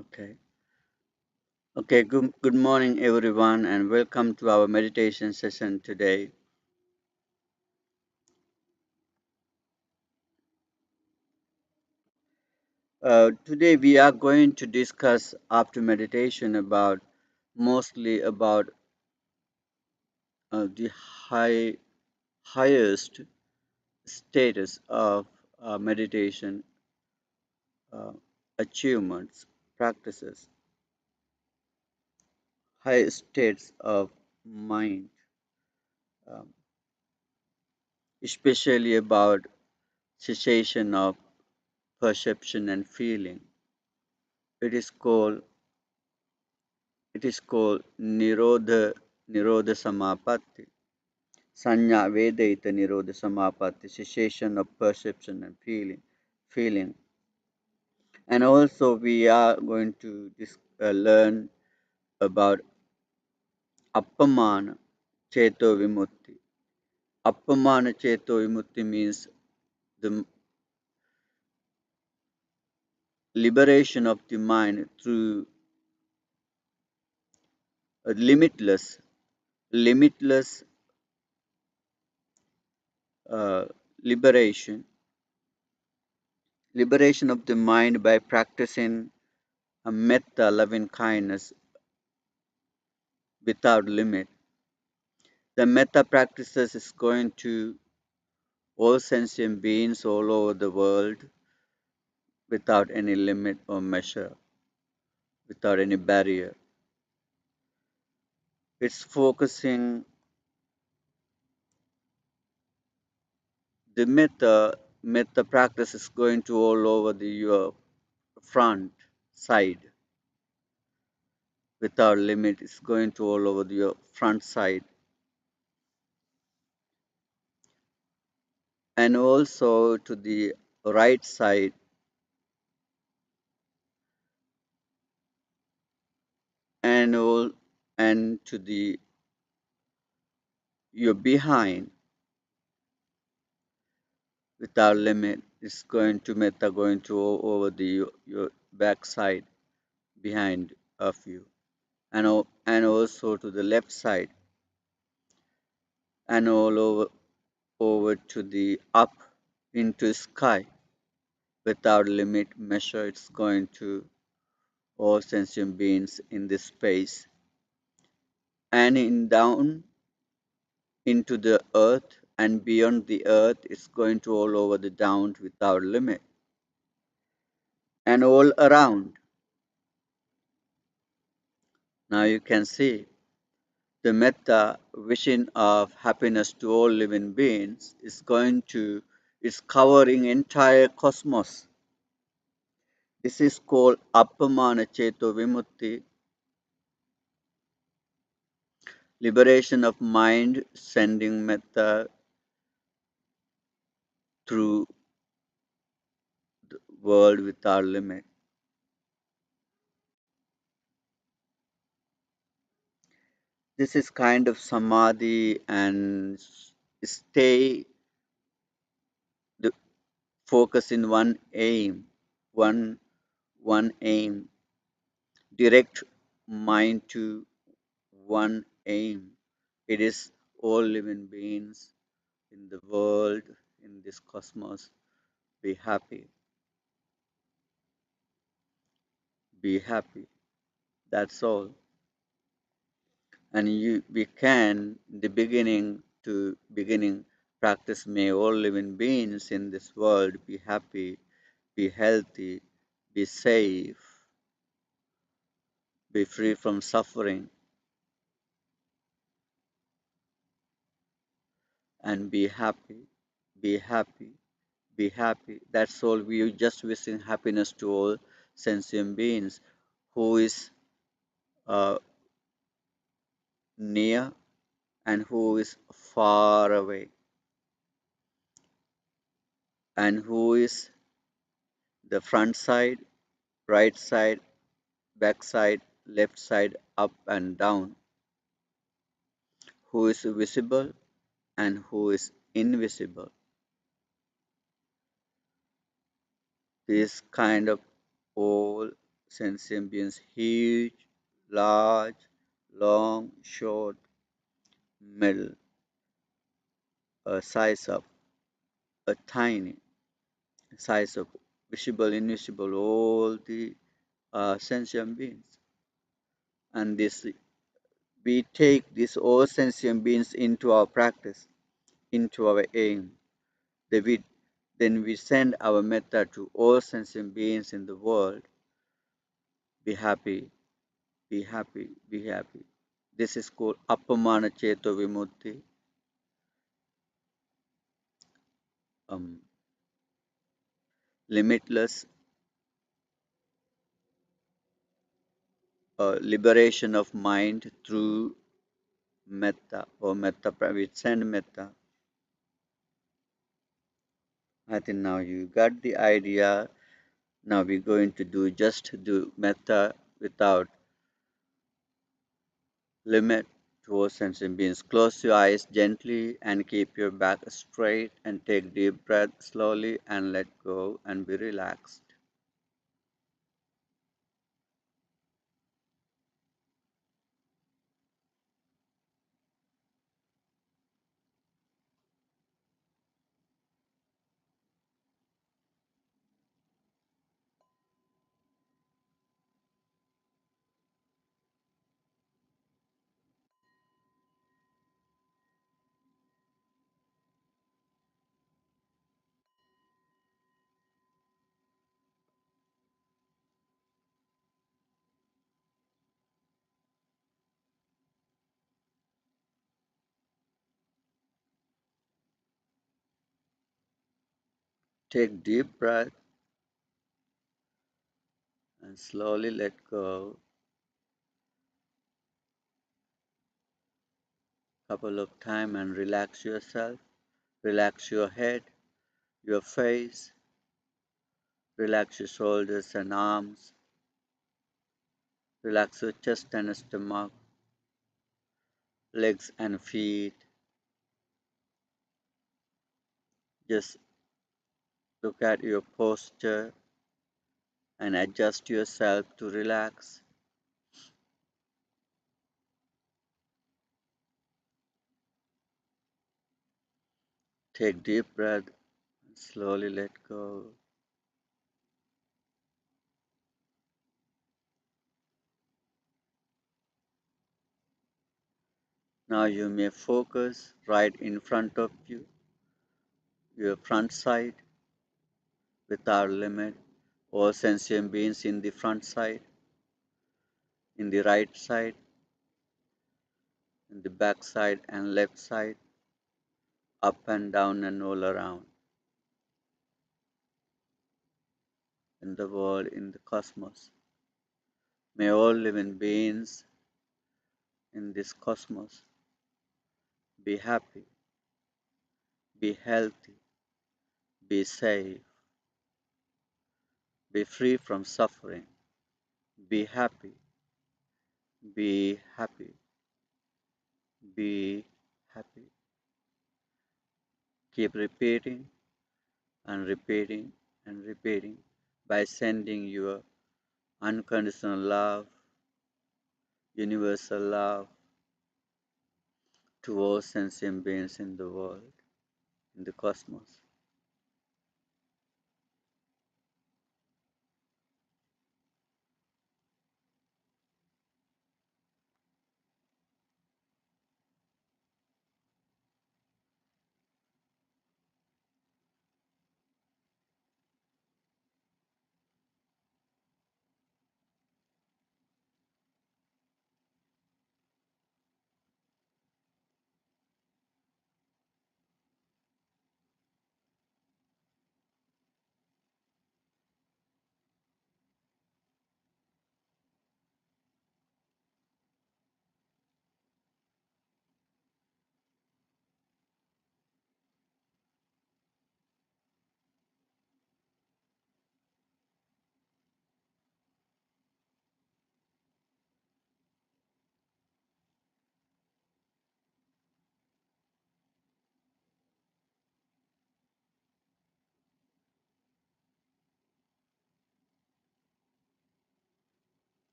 Okay. Okay. Good morning, everyone, and welcome to our meditation session today. Today we are going to discuss after meditation about mostly about the highest status of meditation uh, achievements, practices, high states of mind, um, especially about cessation of perception and feeling. It is called It is called Nirodha Samapatti. Sanya Vedaita Nirodha Samapatti, cessation of perception and feeling. And also we are going to learn about Appamana Cheto Vimutti. Appamana Cheto Vimutti means the liberation of the mind through a limitless uh, liberation, liberation of the mind by practicing a metta, loving kindness without limit. The metta practices is going to all sentient beings all over the world without any limit or measure, without any barrier. It's focusing the metta practice is going to all over your front side without limit. It's going to all over your front side and also to the right side and all and to the your behind without limit. It's going to metta going to over the your backside behind of you and also to the left side and all over to the up into sky without limit measure. It's going to all sentient beings in this space and in down into the earth and beyond the earth. It's going to all over the down without limit and all around. Now you can see the metta vision of happiness to all living beings is covering entire cosmos. This is called Appamana Cheto Vimutti, liberation of mind, sending metta through the world without limit. This is kind of samadhi and stay the focus in one one aim, direct mind to one aim. It is all living beings in the world, in this cosmos. Be happy, be happy. That's all. And we can, in the beginning, practice may all living beings in this world be happy, be healthy, be safe, be free from suffering, and be happy, be happy, be happy. That's all. We are just wishing happiness to all sentient beings who is uh, near and who is far away and who is the front side, right side, back side, left side, up and down, who is visible and who is invisible. This kind of all sentient beings, huge, large, long, short, middle, a size of a tiny, size of visible, invisible, all the sentient beings. And this we take these all sentient beings into our practice, into our aim. Then we, then we send our metta to all sentient beings in the world. Be happy, be happy, be happy. This is called Appamana Cheto Vimutti, um, limitless liberation of mind through metta or metta. We send metta. I think now you got the idea. Now we're going to do metta without limit towards sensing beings. Close your eyes gently and keep your back straight and take deep breath slowly and let go and be relaxed. Take deep breath and slowly let go. Couple of time and relax yourself. Relax your head, your face, relax your shoulders and arms, relax your chest and stomach, legs and feet. Just look at your posture and adjust yourself to relax. Take deep breath and slowly let go. Now you may focus right in front of you, your front side without limit, all sentient beings in the front side, in the right side, in the back side and left side, up and down and all around, in the world, in the cosmos. May all living beings in this cosmos be happy, be healthy, be safe, be free from suffering, be happy, be happy, be happy. Keep repeating and repeating and repeating by sending your unconditional love, universal love to all sentient beings in the world, in the cosmos.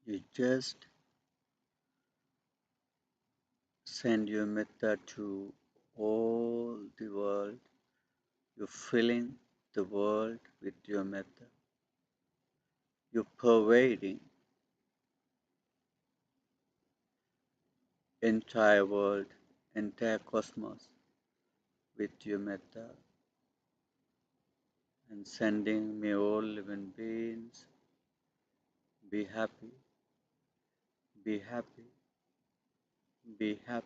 You just send your metta to all the world. You're filling the world with your metta. You're pervading entire world, entire cosmos with your metta and sending me all living beings. Be happy, be happy, be happy.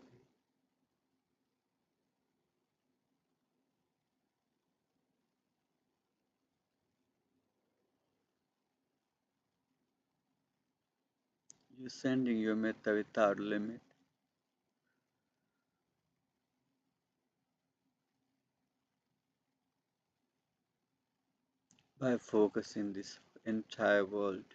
You're sending your metta without limit. By focusing this entire world.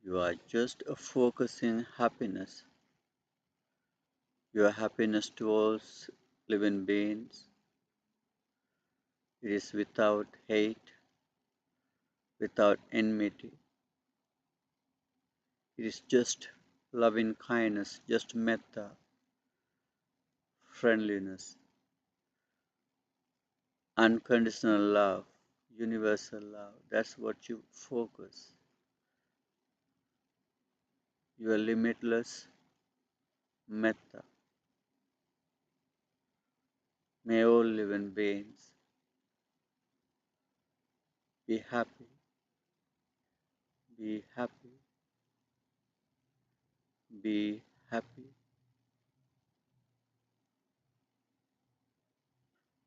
You are just focusing happiness, your happiness towards living beings. It is without hate, without enmity. It is just loving kindness, just metta friendliness, unconditional love, universal love. That's what you focus. Your limitless metta. May all living beings be happy, be happy, be happy.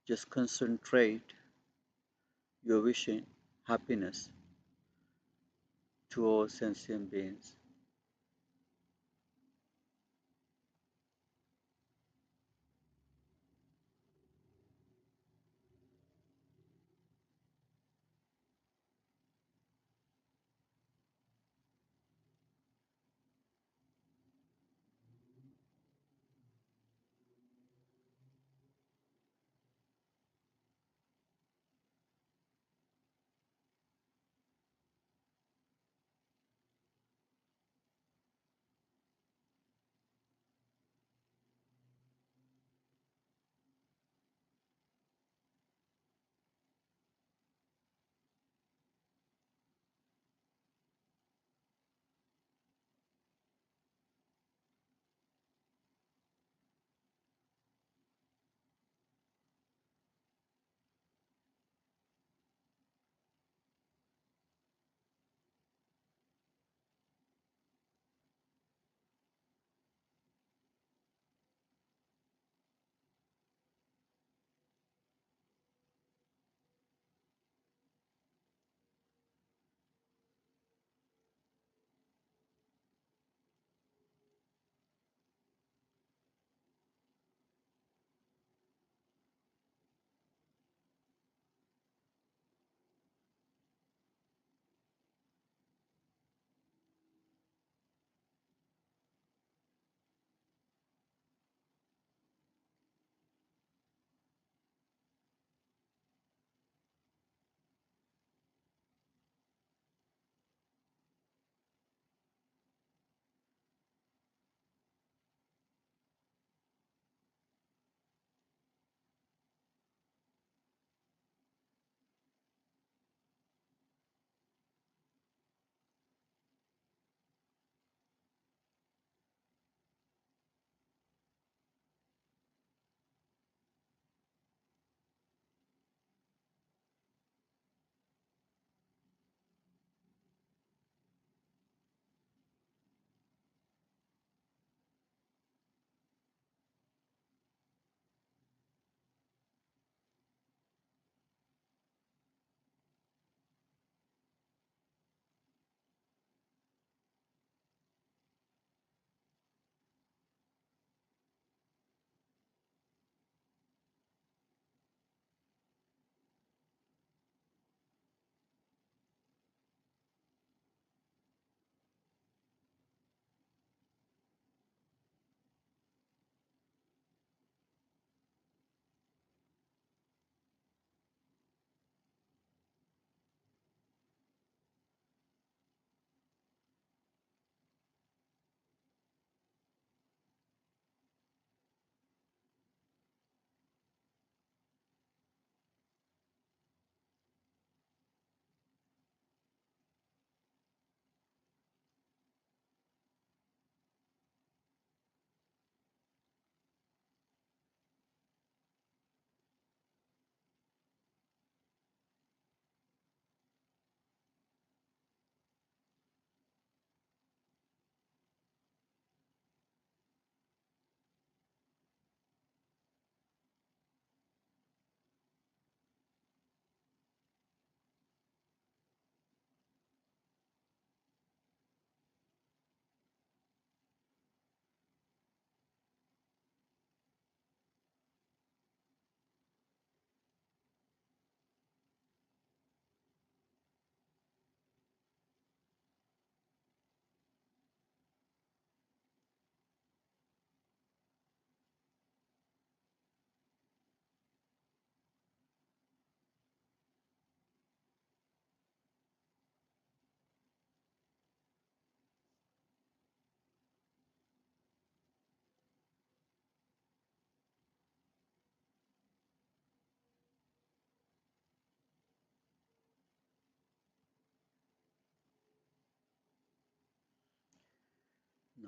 Just concentrate your wishing happiness to all sentient beings.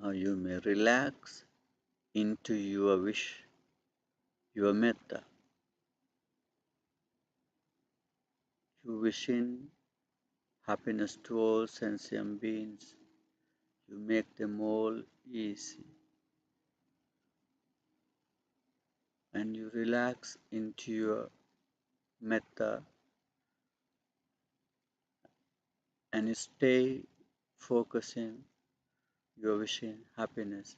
Now you may relax into your wish, your metta. You wishing happiness to all sentient beings. You make them all easy. And you relax into your metta and stay focusing your wishing happiness.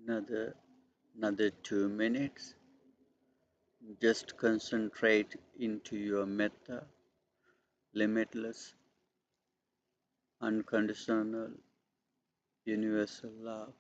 Another another 2 minutes. Just concentrate into your metta, limitless, unconditional, universal love.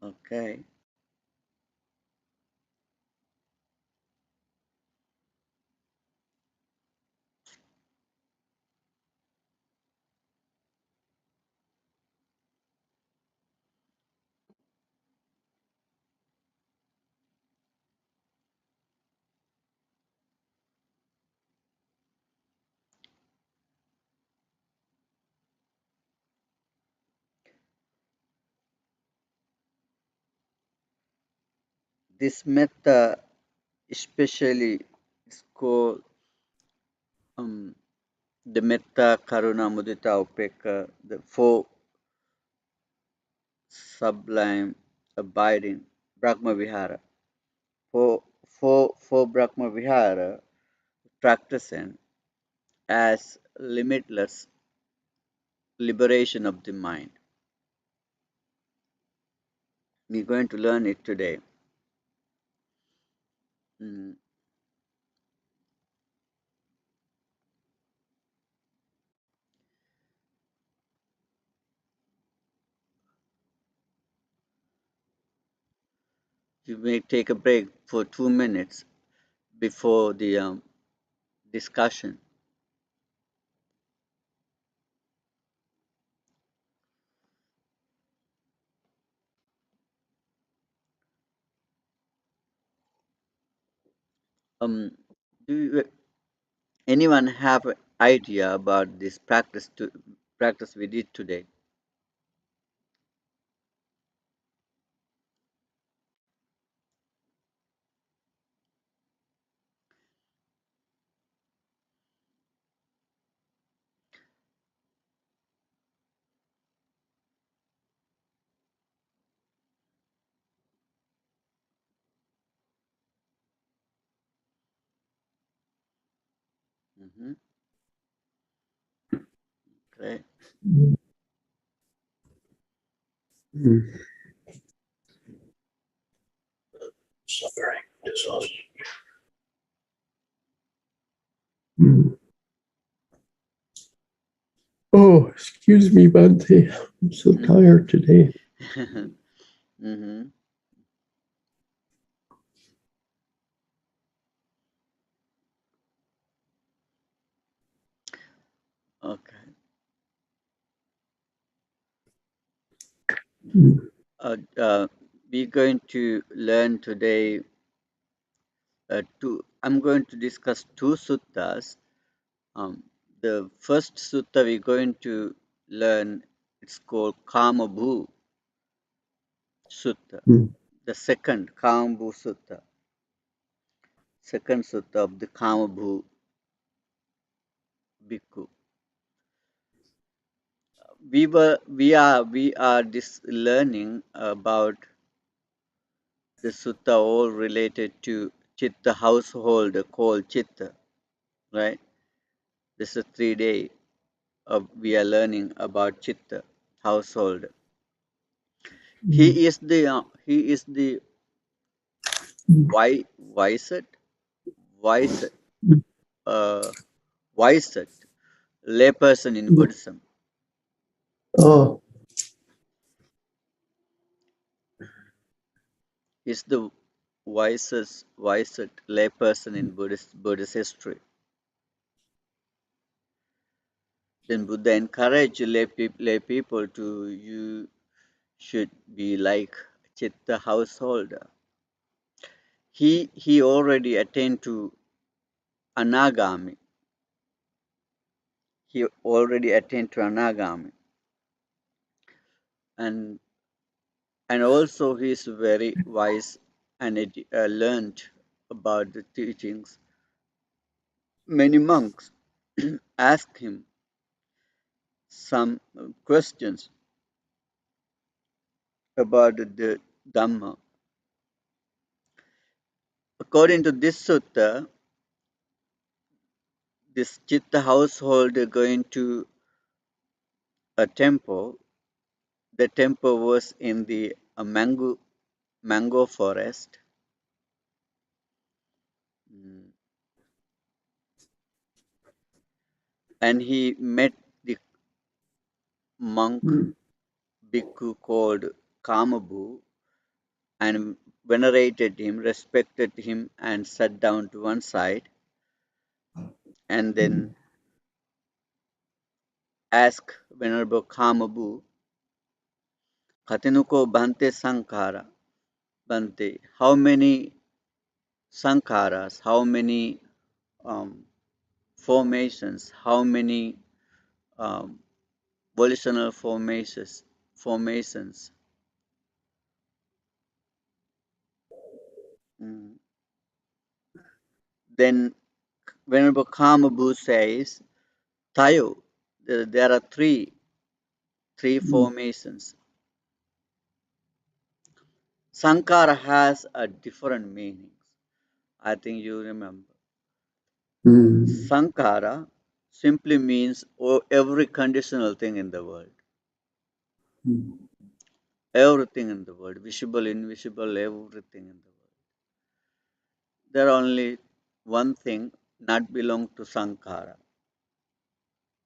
Okay, this metta especially is called um, the metta, karuna, mudita, upekka, the four sublime abiding Brahma Vihara. For Brahma Vihara practicing as limitless liberation of the mind. We're going to learn it today. Mm, You may take a break for 2 minutes before the discussion. Um, do anyone have an idea about this practice we did today? Hmm. Okay. Mm. Suffering, disaster. Mm. Oh, excuse me, Bante. I'm so tired today. Hmm. Okay. mm, We're going to learn today I'm going to discuss two suttas. Um, the first sutta we're going to learn, it's called Kamabhu Sutta. mm, The second Kamabhu Sutta, second sutta of the Kamabhu Bhikkhu. We are this learning about the sutta all related to Chitta household called Chitta, right? This is 3 day we are learning about Chitta household. mm, He is the mm, wisest wisest mm. uh, wisest layperson in Mm. Buddhism. Oh, He's the wisest layperson in Buddhist history. Then Buddha encouraged lay people to you should be like Chitta householder. He already attained to Anagami. He already attained to Anagami, and also he is very wise and learned about the teachings. Many monks asked him some questions about the Dhamma. According to this sutta, this Chitta household going to a temple. The temple was in the mango forest. Mm. And he met the monk mm, bhikkhu called Kamabhu and venerated him, respected him, and sat down to one side and then mm, asked Venerable Kamabhu, Katinuko Bhante Sankara, Bhante, how many sankharas, how many um, formations, how many um, volitional formations. Mm. Then Venerable Kamabhu says, Tayo, there are three mm, formations. Sankara has a different meanings. I think you remember. mm, Sankara simply means every conditional thing in the world. mm, Everything in the world, visible, invisible, everything in the world. There are only one thing not belong to Sankara.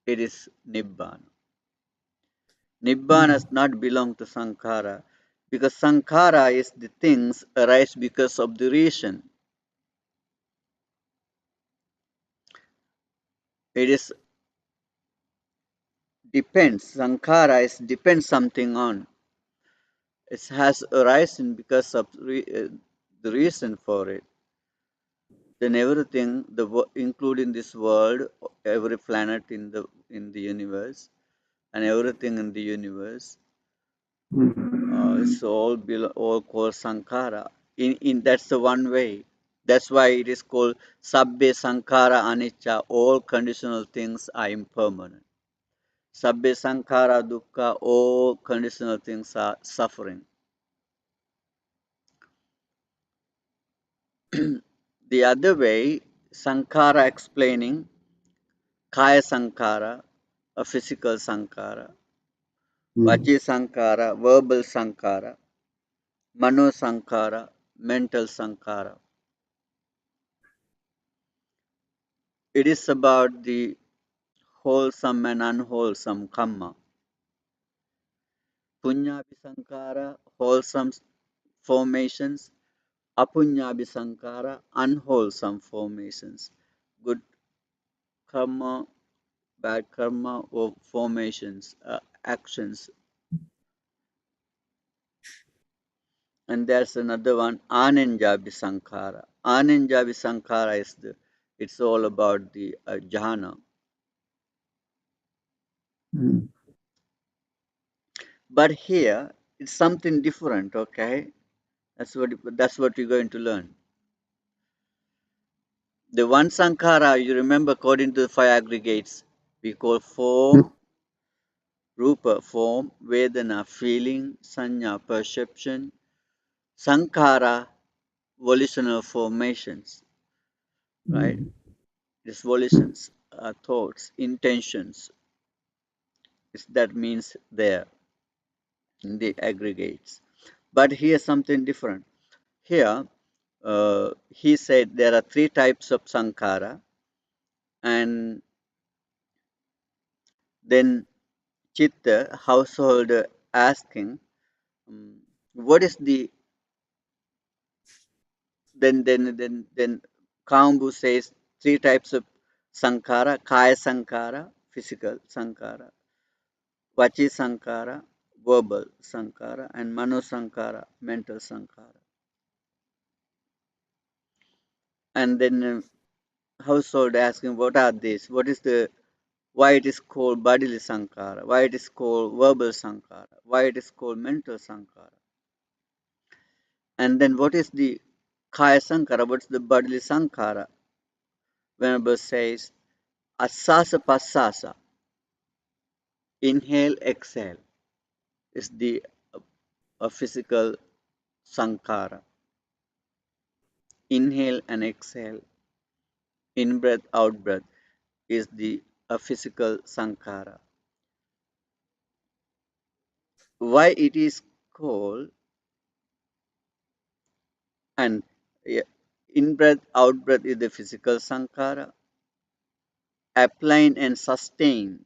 It is Nibbana. Nibbana mm, does not belong to Sankara because Sankara is the things arise because of the reason. It is depends. Sankara is depends something on. It has arisen because of the reason for it. Then everything, including this world, every planet in the universe, and everything in the universe, mm, it's all called Sankara. In that's the one way. That's why it is called Sabbe Sankara Anicca. All conditional things are impermanent. Sabbe Sankara Dukkha. All conditional things are suffering. The other way, Sankara explaining Kaya Sankara, a physical Sankara, mm, Vachi Sankara, verbal Sankara, Mano Sankara, mental Sankara. It is about the wholesome and unwholesome karma. Punyabhi Sankara, wholesome formations, Apunyabhi Sankara, unwholesome formations. Good karma, bad karma, or formations, actions. And there's another one, Ananjabi Sankhara. Ananjabi Sankhara it's all about the jhana. Mm. But here, it's something different, okay? That's what you're going to learn. The one Sankhara, you remember, according to the five aggregates, we call Mm. form, Rupa, form, Vedana, feeling, Sanya, perception, Sankhara, volitional formations, right? Mm. These volitions, thoughts, intentions, that means there in the aggregates. But here's something different. Here, he said there are three types of Sankhara, and then Chitta, householder, asking, what is the then Kamabhu says three types of Sankhara: Kaya Sankhara, physical Sankhara; Vachi Sankhara, verbal Sankhara; and Mano Sankhara, mental Sankhara. And then household asking, what are these? Why it is called bodily Sankhara? Why it is called verbal Sankhara? Why it is called mental Sankhara? And then what is the Kaya Sankhara? What's the bodily Sankhara? Venerable says, Asasa Pasasa, inhale, exhale, is the physical Sankhara. Inhale and exhale, in breath, out breath, is the physical Sankhara. Why it is called, and in breath, out breath is the physical Sankhara. Applying and sustain,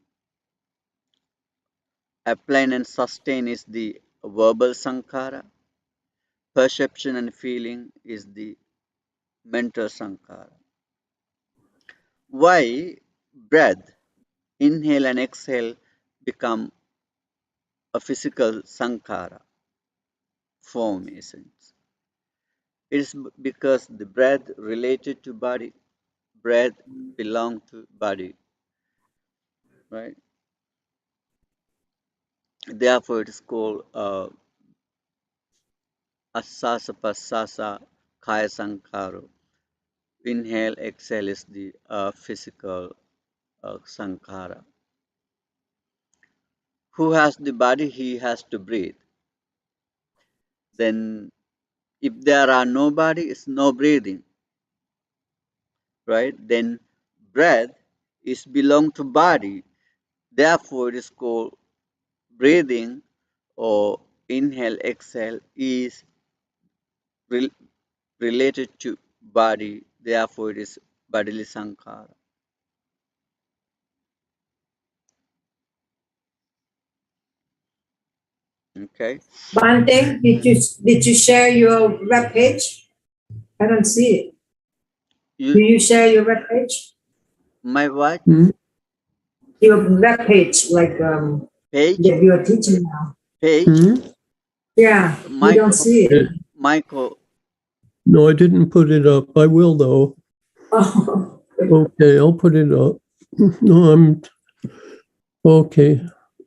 applying and sustain is the verbal Sankhara. Perception and feeling is the mental Sankhara. Why breath, inhale and exhale become a physical Sankhara formations? It is because the breath related to body, breath belong to body, right? Therefore, it is called Asasa Pasasa Kaya Sankhara. Inhale, exhale is the physical Sankhara. Who has the body, he has to breathe. Then, if there are no body, it's no breathing, right? Then, breath is belong to body. Therefore, it is called breathing, or inhale, exhale is re- related to body. Therefore, it is bodily sankhara. Okay. Bante, did you share your web page? I don't see it. You, Do you share your web page? my what? Mm. Your web page, like Page? that you are teaching now. Page? Mm. Yeah, we don't Michael, see it. Michael, No, I didn't put it up. I will though. Oh, Okay, I'll put it up. No, I'm okay.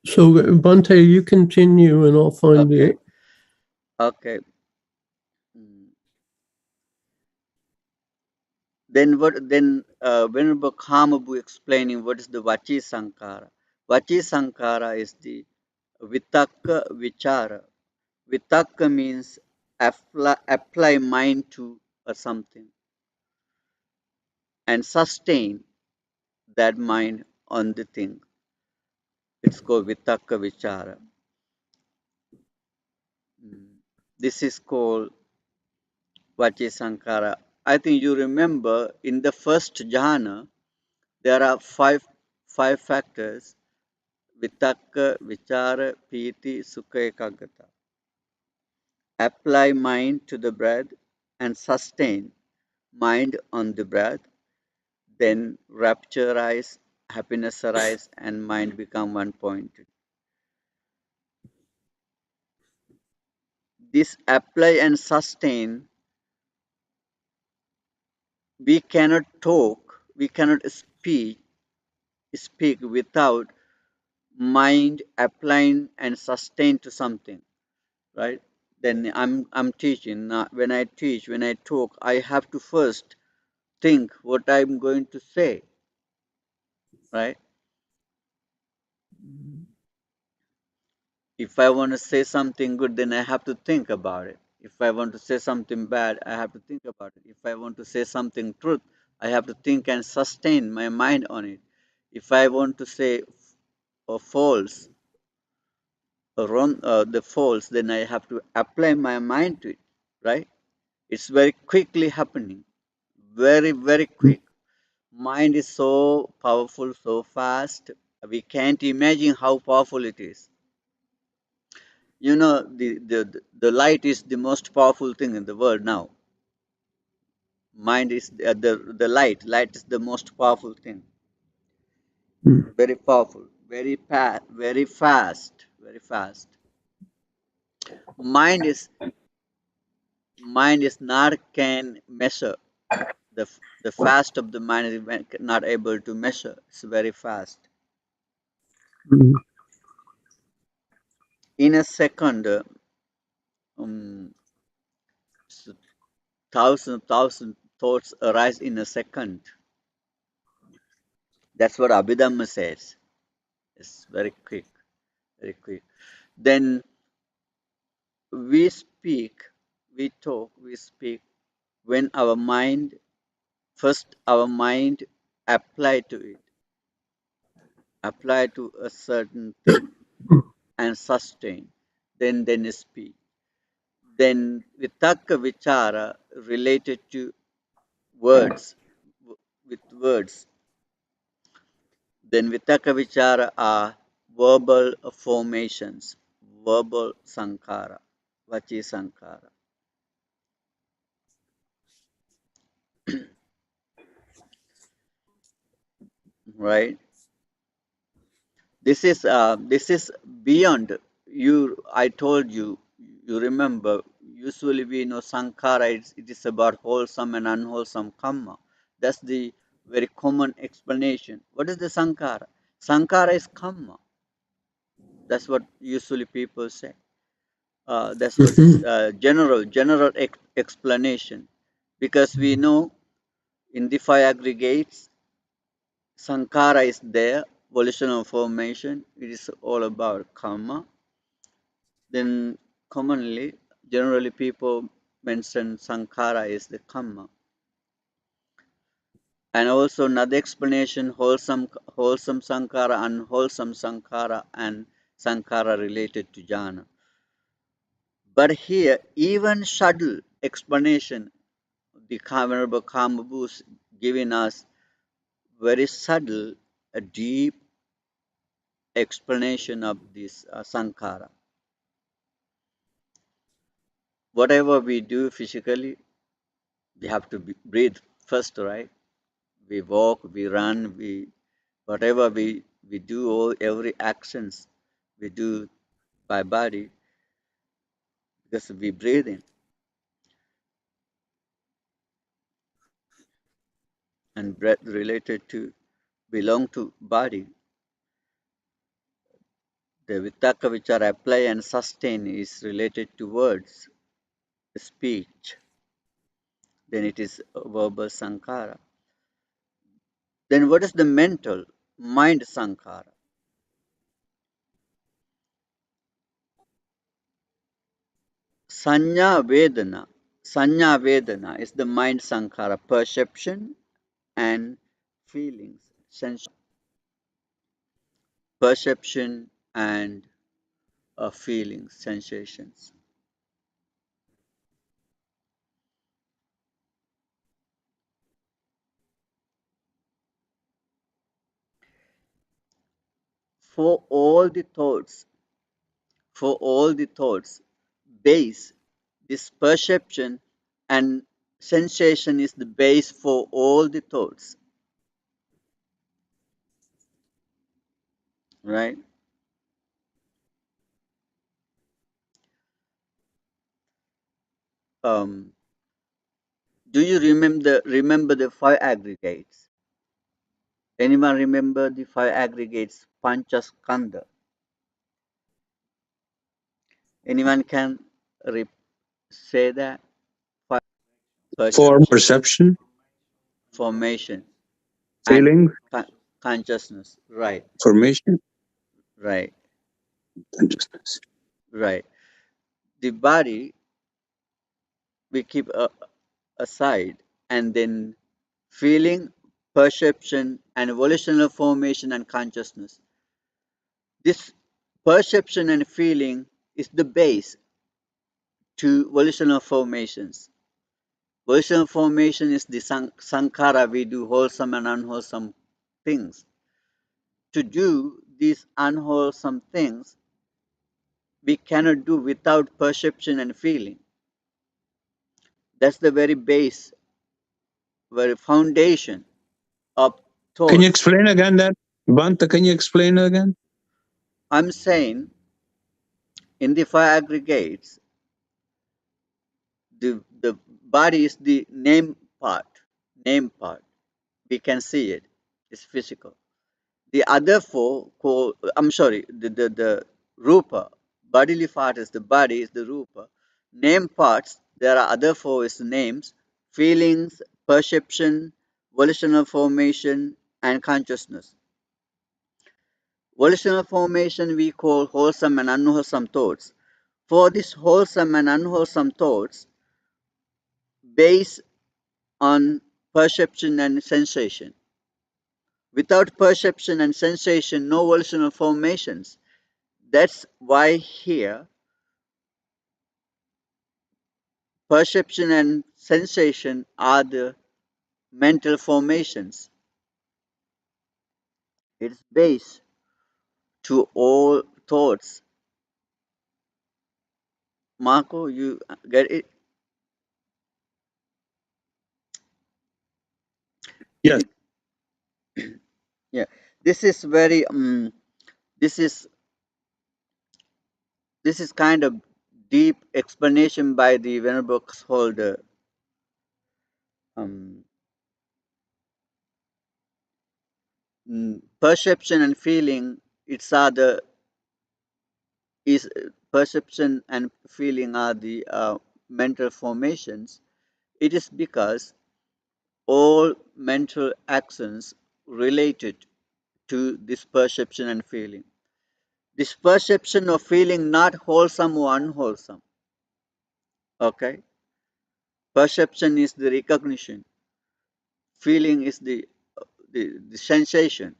So Bante, you continue and I'll find okay, it. okay. Mm. Then what? Then Venerable Kamabhu explaining what is the Vachi Sankara. Vachi Sankara is the Vitakka Vichara. Vitakka means apply mind to something and sustain that mind on the thing. It's called Vitakka Vichara. Mm. This is called Vachi Sankara. I think you remember in the first jhana there are five factors: Vitakka, Vichara, Piti, Sukha, Ekaggata. Apply mind to the breath and sustain mind on the breath, then rapture arise, happiness arise, and mind become one pointed. this apply and sustain, we cannot talk, we cannot speak without mind applying and sustain to something, right? Then I'm teaching. Now, when I teach, when I talk, I have to first think what I'm going to say, right? If I want to say something good, then I have to think about it. If I want to say something bad, I have to think about it. If I want to say something truth, I have to think and sustain my mind on it. If I want to say false or wrong, the false, then I have to apply my mind to it, right? It's very quickly happening, very, very quick. Mind is so powerful, so fast. We can't imagine how powerful it is. You know, the light is the most powerful thing in the world now. Mind is the light. Light is the most powerful thing. Very powerful, very fast, very fast. Mind is mind is not can measure the fast of the mind is not able to measure. It's very fast. In a second, um, thousand thoughts arise in a second. That's what Abhidhamma says. It's very quick, very quick. Then we speak, we talk, we speak when our mind, first our mind apply to it, apply to a certain thing and sustain, then speak. Then vitakka vichara related to words, with words. Then vitakka vichara are verbal formations, verbal sankhara, vachi sankhara, right? This is beyond you. I told you. You remember. Usually we know sankhara. It is about wholesome and unwholesome karma. That's the very common explanation. What is the sankhara? Sankhara is karma. That's what usually people say. That's what is general explanation. Because we know in the five aggregates, sankhara is there, volitional formation. It is all about karma. Then commonly, generally people mention sankhara is the karma. And also another explanation, wholesome sankhara, unwholesome sankhara, and sankhara related to jhana. But here, even subtle explanation, the Venerable Kamabhu is giving us very subtle, a deep explanation of this sankhara. Whatever we do physically, we have to breathe first, right? We walk, we run, whatever we do, all every actions we do by body because we breathe in, and breath related to belong to body. The vitaka which are apply and sustain is related to words, speech. Then it is verbal sankhara. Then what is the mental mind sankhara? Sanya Vedana. Sanya Vedana is the mind sankhara, perception and feelings, perception and feelings, sensations. For all the thoughts, for all the thoughts, base, this perception and sensation is the base for all the thoughts, right? um, do you remember the five aggregates? Anyone remember the five aggregates? Panchaskanda. Anyone can re- say that? Five Form, perception, perception, formation, and feeling, consciousness. Right, formation, right, consciousness. right. The body we keep aside, and then feeling, perception, and volitional formation and consciousness. This perception and feeling is the base to volitional formations. Volitional formation is the sankhara, we do wholesome and unwholesome things. To do these unwholesome things, we cannot do without perception and feeling. That's the very base, very foundation of Can you thoughts. explain again that? Bhante, can you explain again? I'm saying in the five aggregates, the body is the name part. We can see it. It's physical. The other four, I'm sorry, the rupa, bodily part is the body, is the rupa. Name parts, there are other four is names, feelings, perception, volitional formation, and consciousness. Volitional formation we call wholesome and unwholesome thoughts. For these wholesome and unwholesome thoughts, based on perception and sensation. Without perception and sensation, no volitional formations. That's why here perception and sensation are the mental formations. It's base to all thoughts. Marco, you get it? Yes. Yeah. This is very this is this is kind of deep explanation by the Venerable holder. Um, Perception and feeling, it's are the is perception and feeling are the mental formations. It is because all mental actions related to this perception and feeling. This perception of feeling not wholesome or unwholesome. Okay? Perception is the recognition. Feeling is the sensation.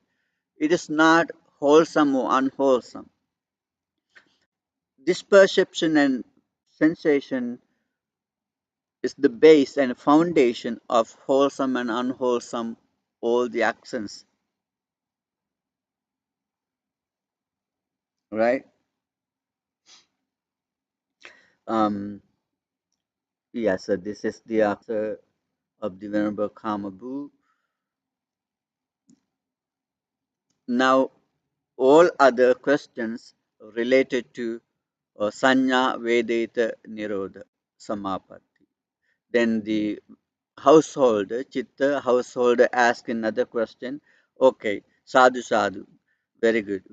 It is not wholesome or unwholesome. This perception and sensation is the base and foundation of wholesome and unwholesome all the actions, right? Um, yes, so this is the answer of the Venerable Kamabhu. Now, all other questions related to Sanya Vedita Nirodha Samapatti. Then the householder, Chitta householder asked another question. Okay, sadhu sadhu. Very good,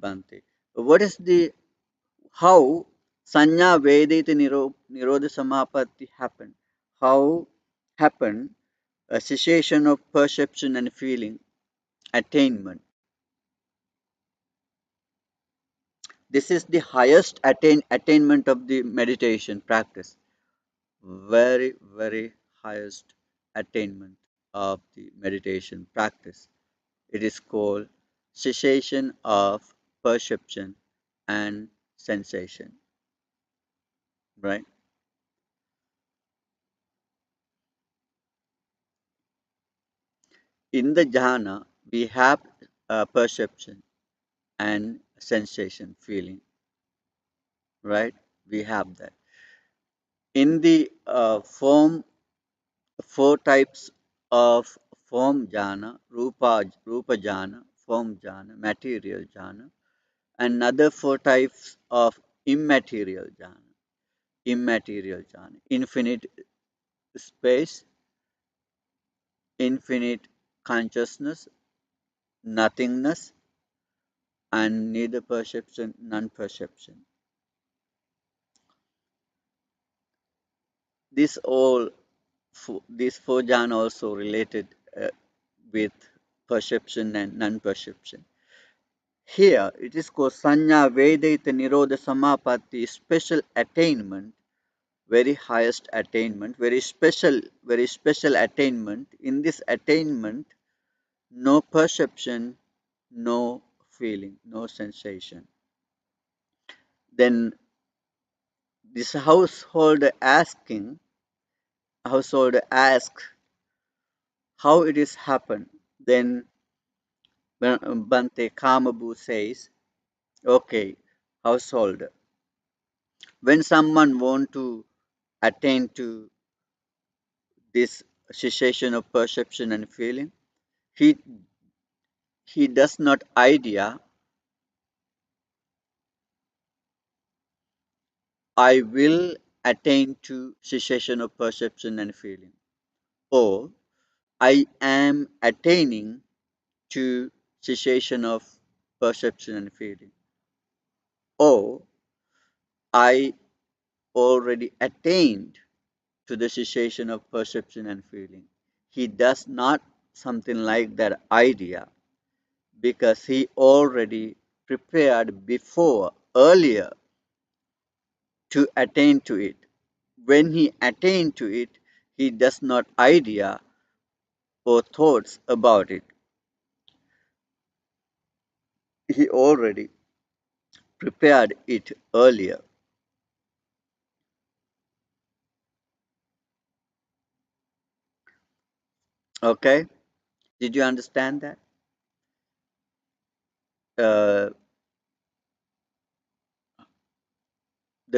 Bhante. What is the how Sanya Vedita Nirodha Samapatti happened? How happened a cessation of perception and feeling, attainment? This is the highest attainment of the meditation practice. Very highest attainment of the meditation practice. It is called cessation of perception and sensation, right? In the jhana, we have perception and sensation, feeling, right? We have that. In the four types of form jhana, rupa jhana, form jhana, material jhana, and other four types of immaterial jhana. immaterial jhana, infinite space, infinite consciousness, nothingness, and neither perception, non-perception. These four jhana also related with perception and non-perception. Here it is called Sanya Vedaita Nirodha Samapatti, special attainment, very highest attainment, very special attainment. In this attainment, no perception, no feeling, no sensation. Then this householder asks how it is happened. Then Bhante Kamabhu says, okay, householder, when someone want to attain to this cessation of perception and feeling, he does not idea, I will attain to cessation of perception and feeling, or I am attaining to cessation of perception and feeling, or I already attained to the cessation of perception and feeling. He does not something like that idea because he already prepared earlier to attain to it. When he attained to it, he does not idea or thoughts about it. He already prepared it earlier. Okay? Did you understand that? The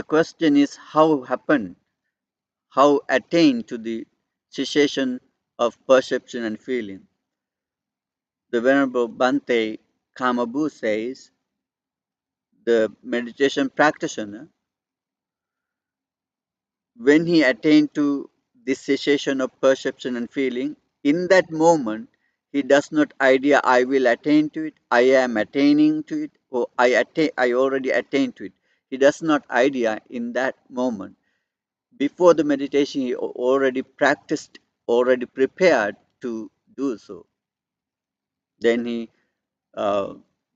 question is how attain to the cessation of perception and feeling. The Venerable Bhante Kamabhu says the meditation practitioner, when he attained to this cessation of perception and feeling, in that moment he does not idea I will attain to it, I am attaining to it, or I already attained to it. He does not idea in that moment. Before the meditation, he already practiced, already prepared to do so. Then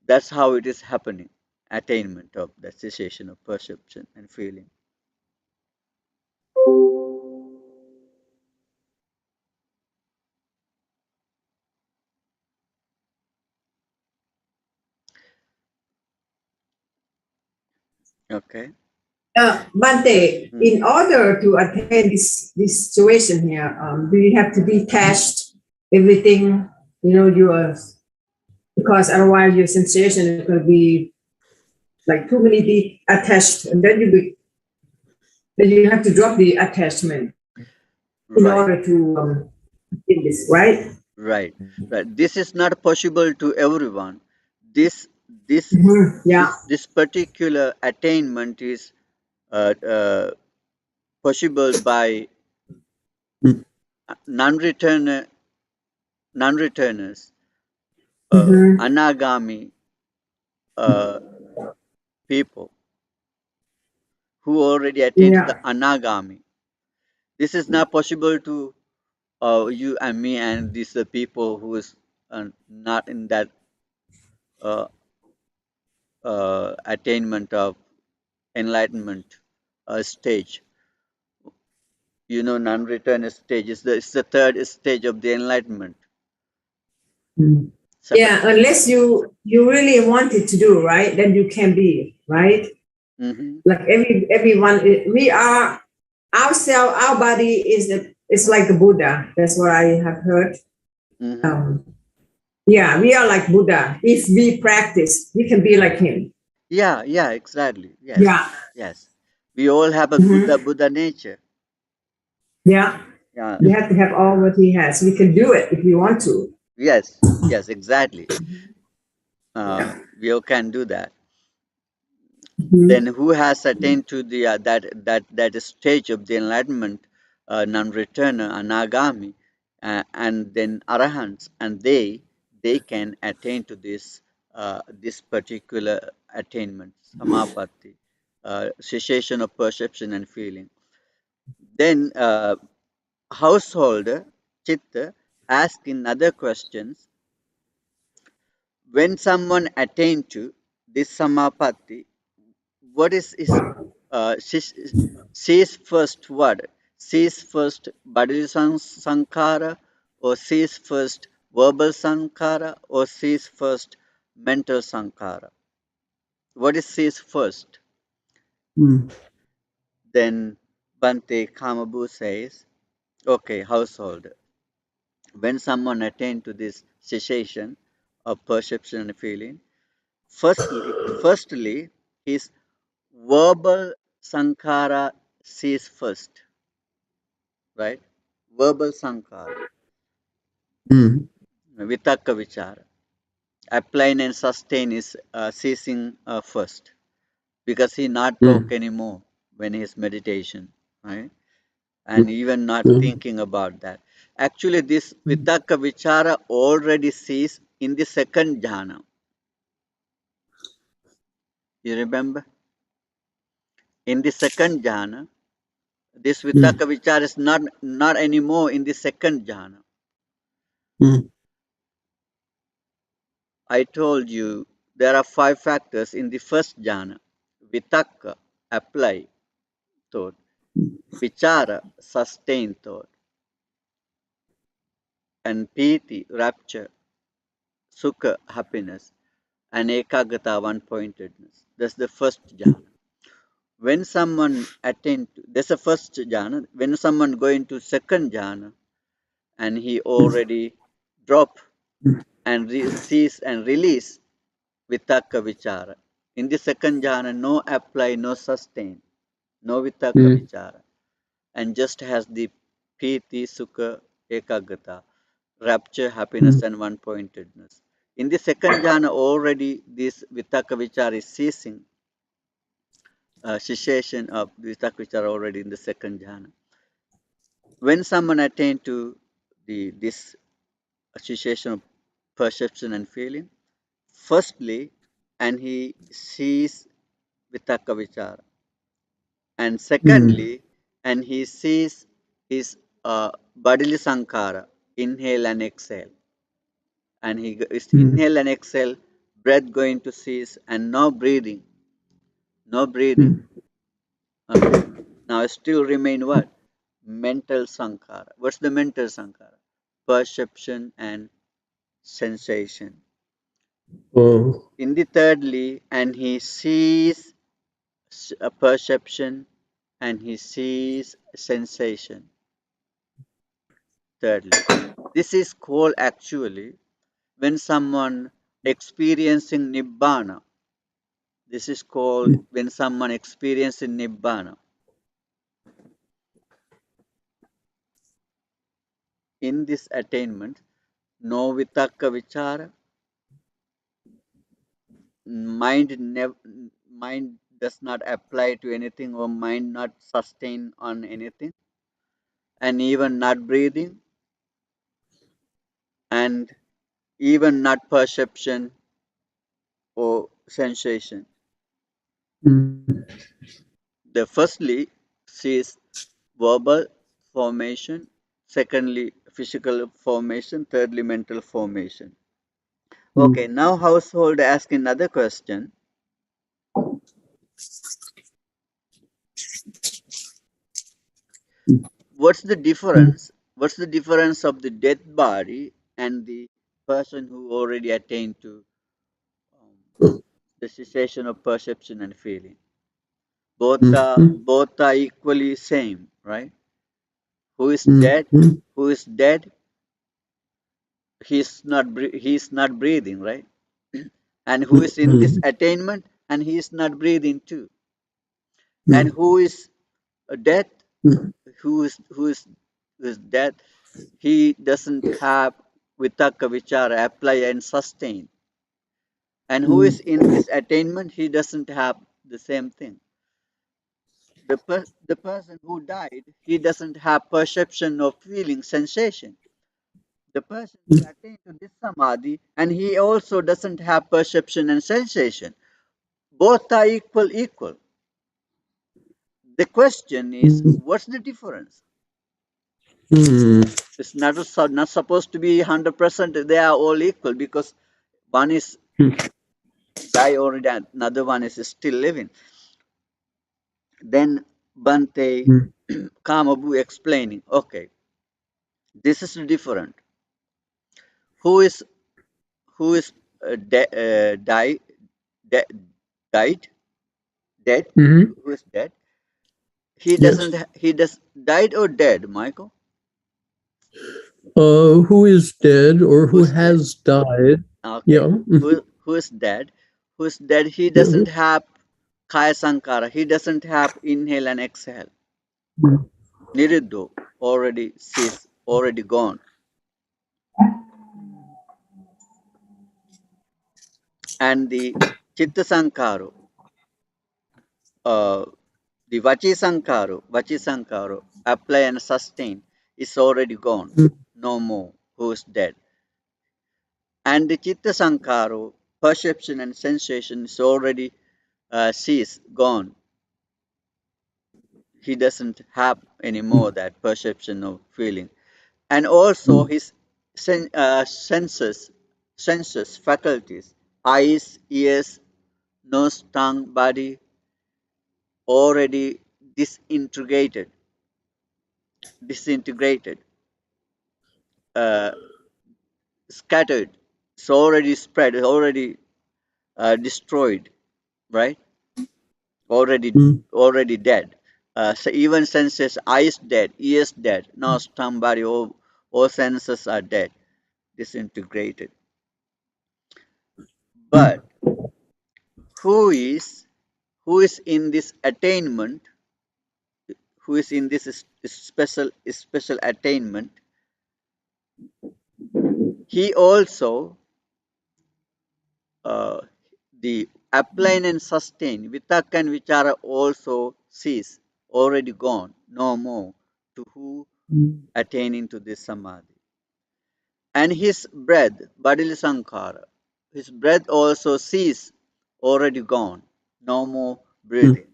that's how it is happening, attainment of the cessation of perception and feeling. Okay. Bante, in order to attain this situation here, do you have to detach everything, yours? Because otherwise your sensation is going to be like too many attached, and then you have to drop the attachment in order to in this, right? Right. This is not possible to everyone. This particular attainment is possible by non-returners, anagami people who already attained to the anagami. This is not possible to you and me and these people who is not in that attainment of enlightenment stage. Non-return stage is the third stage of the enlightenment. Yeah, unless you really want it to do, right? Then you can be, right? Mm-hmm. Like everyone, we are ourselves. Our body it's like the Buddha. That's what I have heard. Mm-hmm. Yeah, we are like Buddha. If we practice, we can be like him. Yeah, exactly. Yes. Yeah. Yes. We all have a Buddha nature. Yeah. Yeah. We have to have all what he has. We can do it if we want to. Yes, exactly. We all can do that. Then who has attained to the that stage of the enlightenment, non-returner, anagami, and then arahants, and they can attain to this particular attainment, samapatti, cessation of perception and feeling. Then householder chitta ask in other questions, when someone attain to this samapatti, what is his sees first what? Sees first bodily sankhara, or sees first verbal sankhara, or sees first mental sankhara? What is sees first? Mm. Then Bante Kamabhu says, okay, householder, when someone attain to this cessation of perception and feeling, firstly, his verbal sankhara cease first, right? Verbal sankhara, Mm. vitakka vichara, applying and sustain is ceasing first, because he not talk Mm. anymore when he is meditation, right? And even not Mm. thinking about that. Actually, this vitakka vichara already cease in the second jhana. You remember? In the second jhana, this Mm. vitakka vichara is not anymore in the second jhana. Mm. I told you there are five factors in the first jhana. Vitakka, apply thought. Vichara, sustain thought. And piti, rapture. Sukha, happiness. And ekagata, one-pointedness. That's the first jhana. When someone that's the first jhana. When someone go into second jhana, and he already drop and cease and release vitakka vichara. In the second jhana, no apply, no sustain, no vitakka Mm. vichara, and just has the piti, sukha, ekagata, rapture, happiness, Mm. and one-pointedness. In the second jhana, already this vitakka vichara is ceasing, cessation of vitakka vichara already in the second jhana. When someone attain to this cessation of perception and feeling, firstly, and he sees vitakka vichara, and Mm. secondly, and he sees his bodily sankhara, inhale and exhale, and he is Mm. inhale and exhale, breath going to cease, and no breathing, no breathing. Mm. Okay, now still remain what? Mental sankhara. What's the mental sankhara? Perception and sensation. Oh. In the thirdly, and he sees a perception, and he sees sensation. Thirdly, this is called actually when someone experiencing nibbana. This is called Mm. when someone experiencing nibbana. In this attainment, no vitakka vichara, mind does not apply to anything, or mind not sustain on anything, and even not breathing, and even not perception or sensation. Mm. The firstly sees verbal formation, secondly physical formation, thirdly mental formation. Okay, Mm. now household ask another question. What's the Mm. difference? What's the difference of the dead body and the person who already attained to um, the cessation of perception and feeling? Mm. Both are equally same, right? Who is Mm. dead? Mm. Who is dead? He's not breathing, right? And who is in this Mm. attainment, and he is not breathing too. And Mm. who is dead? Mm. Who is dead? He doesn't have vitaka vichara apply and sustain. And who is Mm. in this attainment? He doesn't have the same thing. The person who died, he doesn't have perception of feeling sensation. The person who attained to this samadhi, and he also doesn't have perception and sensation. Both are equal. The question is, what's the difference? Hmm. It's not supposed to be 100%. They are all equal because one is die already, and another one is still living. Then Bante Kamabhu explaining, okay, this is different. Who is who is die, de- died dead? Hmm. Who is dead? He Yes. doesn't. He does died or dead, Michael? Who is dead or who Who's dead? has died? Okay. Yeah. Who is dead? Who is dead? He Yeah. doesn't have kaya sankara. He doesn't have inhale and exhale. Niriddo already ceased, already gone. And the chitta sankaro, uh, the vachi sankaro, apply and sustain, is already gone. No more. Who is dead? And the chitta sankaro, perception and sensation, is already ceased, gone. He doesn't have anymore that perception of feeling. And also his senses, faculties, eyes, ears, nose, tongue, body, already disintegrated, uh, scattered. It's already spread, it's already destroyed, right? Already dead. So even senses, eyes dead, ears dead, nose, tongue, body, all senses are dead, disintegrated. But who is who is in this attainment, who is in this special attainment, he also uh, the apply and sustain vitaka and vichara also cease, already gone, no more, to who attaining to this samadhi. And his breath, bodily sankhara, his breath also cease, already gone, no more breathing.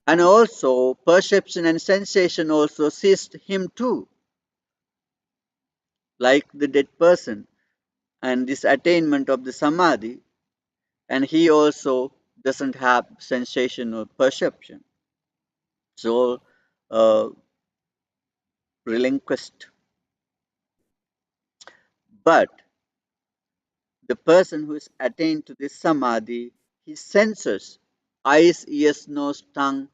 And also perception and sensation also ceased him too, like the dead person, and this attainment of the samadhi, and he also doesn't have sensation or perception. So relinquished. But the person who is attained to this samadhi, his senses, eyes, ears, nose, tongue,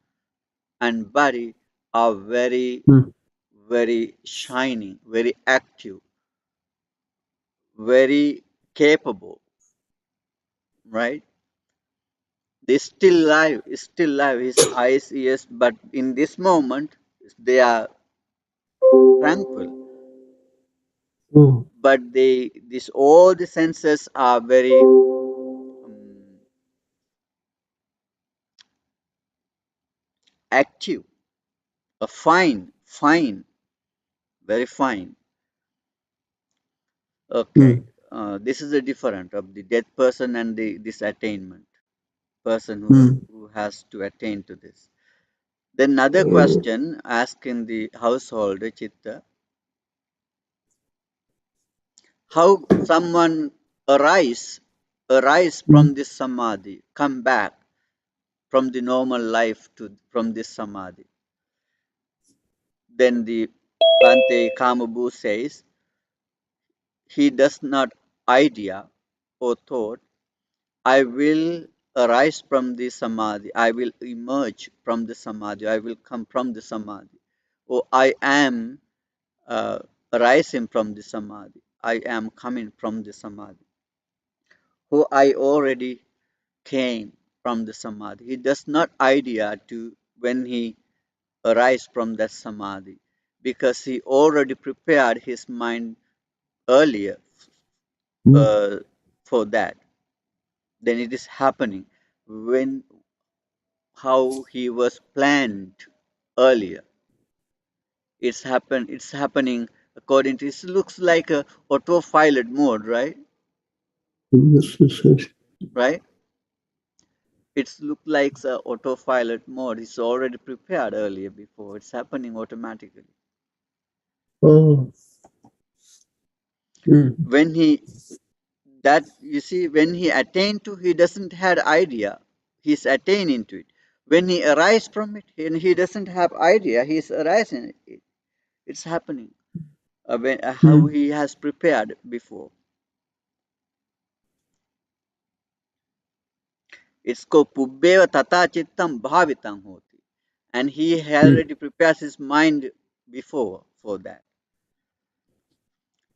and body are very, very shining, very active, very capable, right? They still live, his eyes, ears, but in this moment, they are tranquil. But all the senses are very active, fine, very fine. Okay, this is the difference of the dead person and this attainment person who has to attain to this. Then another question asking the householder Chitta, how someone arise from this samadhi, come back from the normal life to from this samadhi. Then the Bante Kamabhu says he does not idea or thought, I will arise from the samadhi, I will emerge from the samadhi, I will come from the samadhi, or I am uh, arising from the samadhi, I am coming from the samadhi, who I already came from the samadhi. He does not idea to when he arise from that samadhi because he already prepared his mind earlier uh, for that. Then it is happening. when how he was planned earlier. It's happening according to it looks like a autopilot mode, right? Right? It's look like a autopilot mode. It's already prepared earlier before. It's happening automatically. Oh. When he that you see when he attained to he doesn't had idea. He's attaining to it. When he arises from it, he doesn't have idea. He's arising it. It's happening. How he has prepared before. इसको पुब्बेव तथा चित्तम bhavitam hoti. And he already prepares his mind before for that.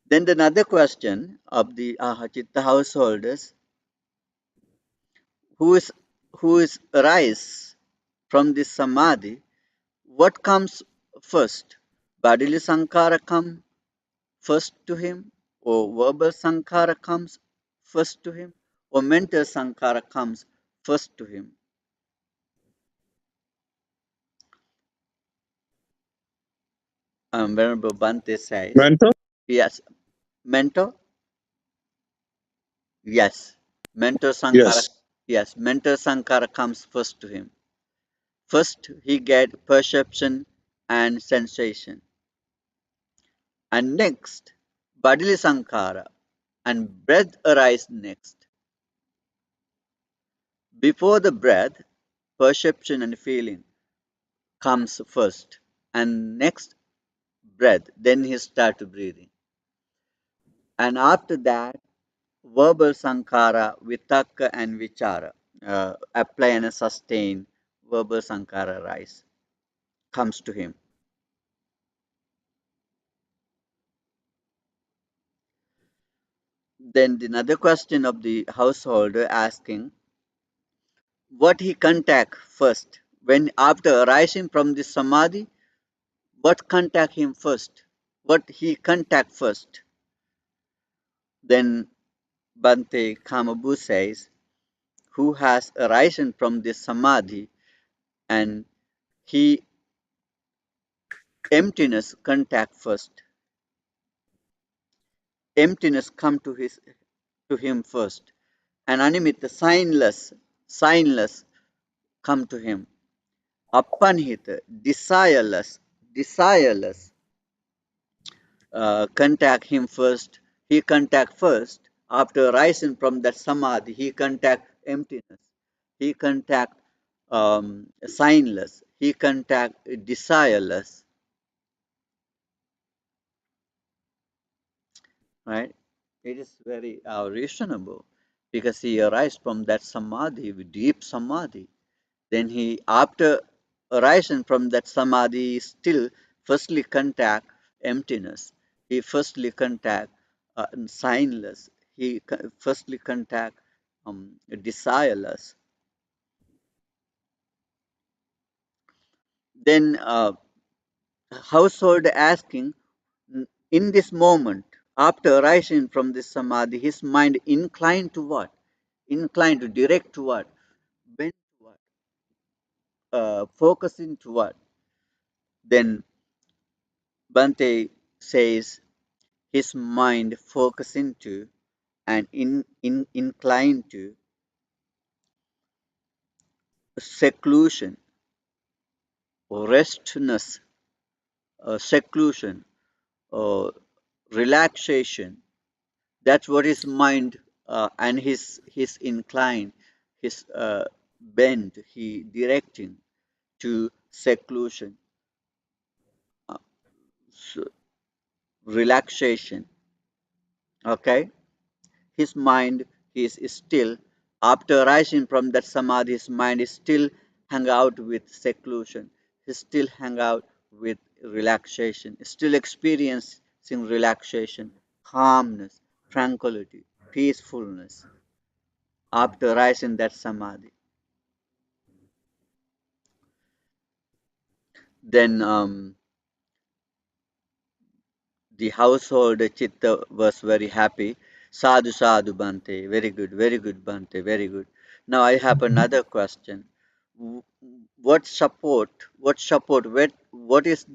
Then another question of the Chitta householders, who is arise from this samadhi, what comes first? Bodily sankhara come first to him, or verbal sankhara comes first to him, or mental sankhara comes first to him? Venerable Bhante says, Mental? yes, mental, yes, mental sankhara, Yes. yes, mental sankhara comes first to him. First, he get perception and sensation, and next, bodily sankhara and breath arise next. Before the breath, perception and feeling comes first, and next breath, then he start breathing, and after that, verbal sankhara, vitaka and vichara, apply and sustain, verbal sankhara rise, comes to him. Then another question of the householder asking, what he contact first? When after arising from the samadhi, what contact him first? What he contact first? Then Bhante Kamabhu says, who has arisen from this samadhi and he emptiness contact first. Emptiness come to him first. And animita signless come to him. Apanhita, desireless contact him first. He contact first. After rising from that samadhi, he contact emptiness. He contact signless. He contact desireless. Right? It is very reasonable because he arises from that samadhi, deep samadhi. Then he, after arising from that samadhi, still firstly contact emptiness. He firstly contact signless. He firstly contact desireless. Then household asking, in this moment, after arising from this samadhi, his mind inclined to what? Inclined to direct to what? Bent to what? Focusing to what? Then Bante says his mind focus into and inclined to seclusion, restness, seclusion, or relaxation. That's what his mind and his incline, his bend, he directing to seclusion, uh, relaxation. Okay, his mind is still, after rising from that samadhi, his mind is still hang out with seclusion, he still hang out with relaxation, still experiencing relaxation, calmness, tranquility, peacefulness after rising that samadhi. Then the household chitta was very happy. Sadhu sadhu Bante, very good Bante, very good. Now I have another question. W- what is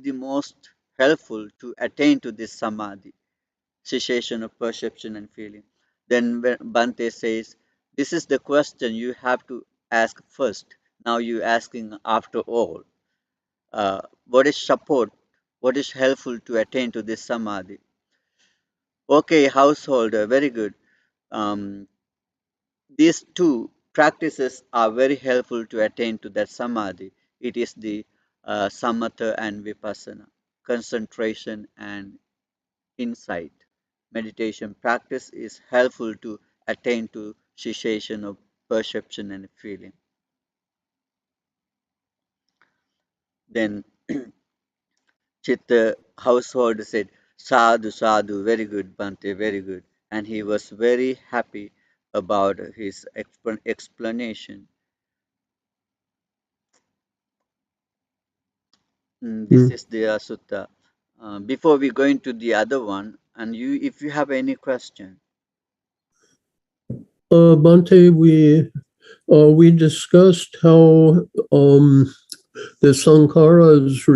the most helpful to attain to this samadhi, cessation of perception and feeling? Then when Bante says, this is the question you have to ask first. Now you asking after all. What is support? What is helpful to attain to this samadhi? Okay, householder, very good. Um, these two practices are very helpful to attain to that samadhi. It is the samatha and vipassana, concentration and insight. Meditation practice is helpful to attain to cessation of perception and feeling. Then Chitta household said, Sadhu, Sadhu, very good, Bante, very good. And he was very happy about his explanation. This is the sutta. Before we go into the other one, and if you have any question. Bante, we discussed how the sankharas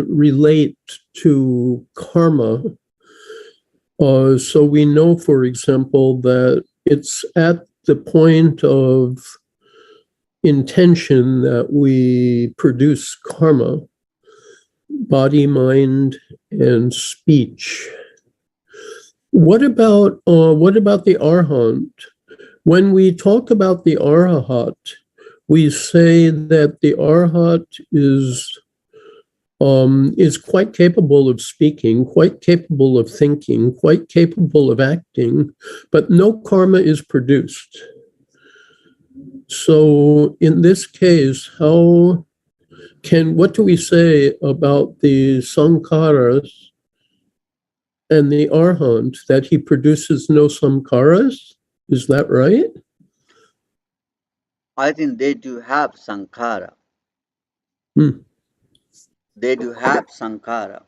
relate to karma. So we know, for example, that it's at the point of intention that we produce karma, body, mind, and speech. What about the arhat? When we talk about the arhat, we say that the arhat is quite capable of speaking, quite capable of thinking, quite capable of acting, but no karma is produced. So in this case, what do we say about the sankharas and the arhat, that he produces no sankharas? Is that right? I think they do have sankhara. Hmm. They do have sankhara.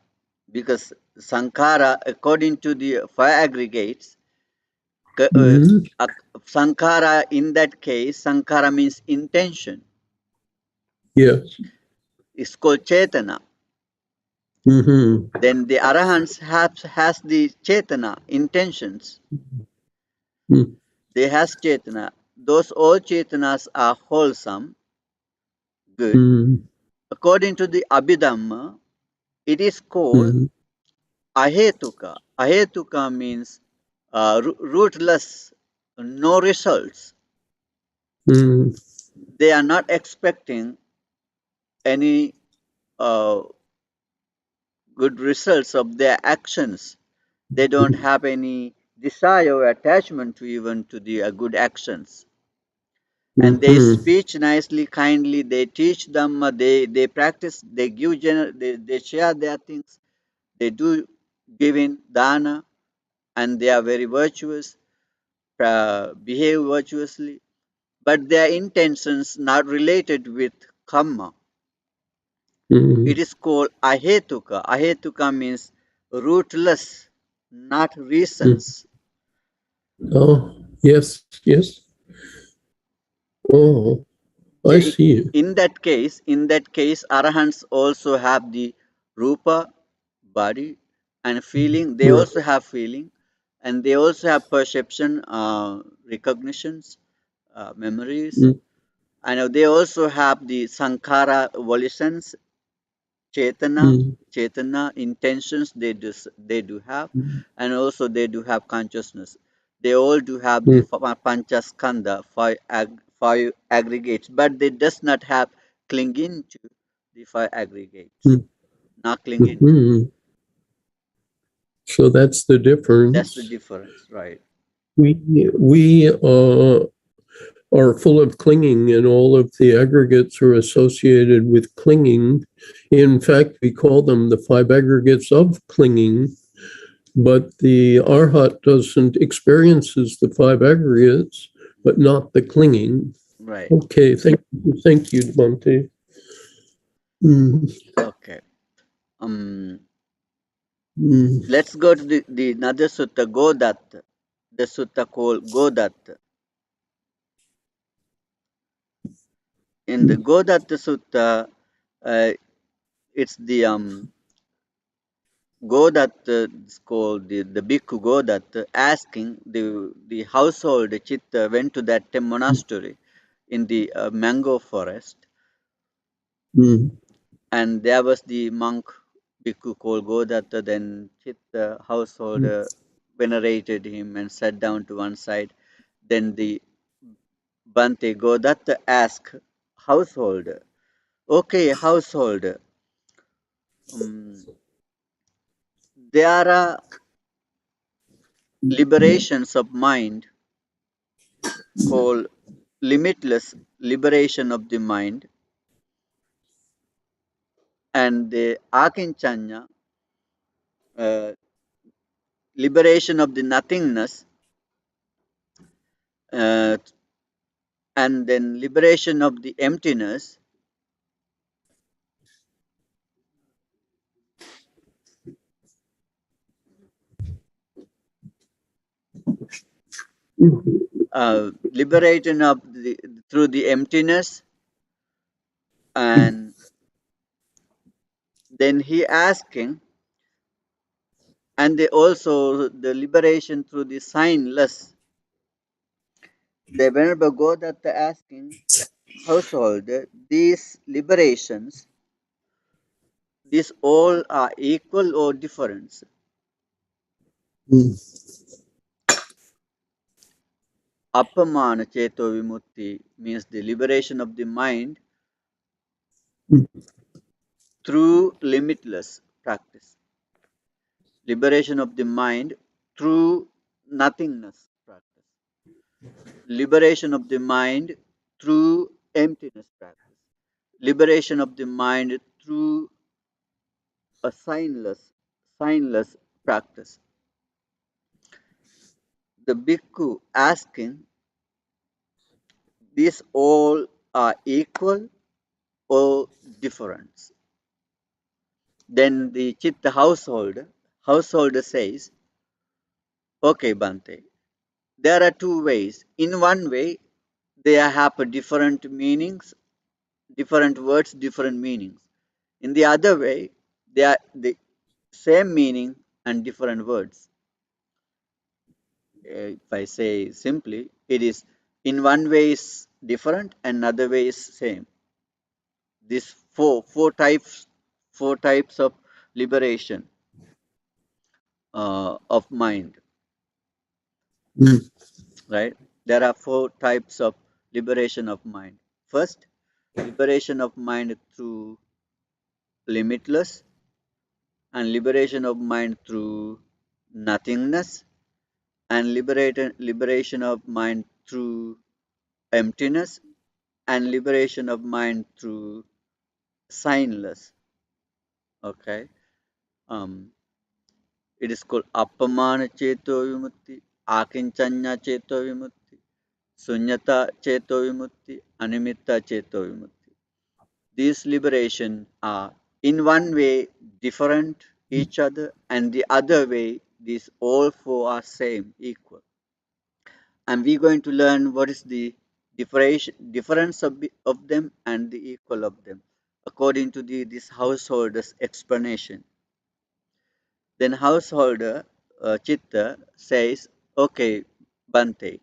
Because sankhara, according to the five aggregates, Mhm. sankhara in that case, sankhara means intention. Yes. It's called chetana. Mm-hmm. Then the arahants has the chetana, intentions. Mm-hmm. They has chetana. Those all chetanas are wholesome, good. According to the Abhidhamma, it is called Mm-hmm. ahetuka. Ahetuka means rootless, no results. Mm-hmm. They are not expecting any uh, good results of their actions. They don't have any desire or attachment to even to the good actions. And they Mm-hmm. speak nicely, kindly. They teach Dhamma. They practice. They give they share their things. They do giving dana, and they are very virtuous, behave virtuously. But their intentions not related with karma. Mm-hmm. It is called ahetuka. Ahetuka means rootless, not reasons. Oh, yes, yes. Oh, I See, see. in that case, arahants also have the rupa, body, and feeling. They Yeah. also have feeling, and they also have perception, recognitions, memories, and they also have the sankhara volitions, Mm-hmm. chetana intentions. They do have, and also they do have consciousness. They all do have the panchaskandha, five aggregates, but they does not have clinging to the five aggregates. Not clinging to. Mm-hmm. So that's the That's the difference. difference, right? We are full of clinging, and all of the aggregates are associated with clinging. In fact, we call them the five aggregates of clinging, but the arhat doesn't experiences the five aggregates, but not the clinging. Right. Okay, thank you, Bhante. Okay. Um. Mm. Let's go to the another sutta, godatta. The sutta called godatta. In the Godatta Sutta, it's the Godatta, it's called the Bhikkhu Godatta, asking the household Chitta went to that monastery in the mango forest, Mm. and there was the monk Bhikkhu called Godatta. Then Chitta householder venerated him and sat down to one side. Then the Bante Godatta asked householder, okay, householder, um, there are liberations of mind called limitless liberation of the mind and the akinchanya, uh, liberation of the nothingness, uh, and then liberation of the emptiness. Liberating of the through the emptiness, and then he asking, and they also the liberation through the signless. The Venerable Godatta asking householder, these liberations, these all are equal or different? Mm. Appamana Cheto Vimutti means the liberation of the mind Mm. through limitless practice. Liberation of the mind through nothingness practice. Liberation of the mind through emptiness practice. Liberation of the mind through a signless practice. The bhikkhu asking, these all are equal or different? Then the chitta householder says, okay, Bante, there are two ways. In one way, they have different meanings, different words, different meanings. In the other way, they are the same meaning and different words. If I say simply, it is in one way is different, another way is same. These four types of liberation of mind, Mm. right? There are four types of liberation of mind. First, liberation of mind through limitless, and liberation of mind through nothingness, and liberation of mind through emptiness, and liberation of mind through signless. Okay. Um, it is called appamana cheto vimutti, akinchanya cheto vimutti, sunyata cheto vimutti, animitta cheto vimutti. These liberation are in one way different each other, and the other way these all four are same, equal. And we're going to learn what is the difference of them and the equal of them according to this householder's explanation. Then householder Chitta says, okay, Bante,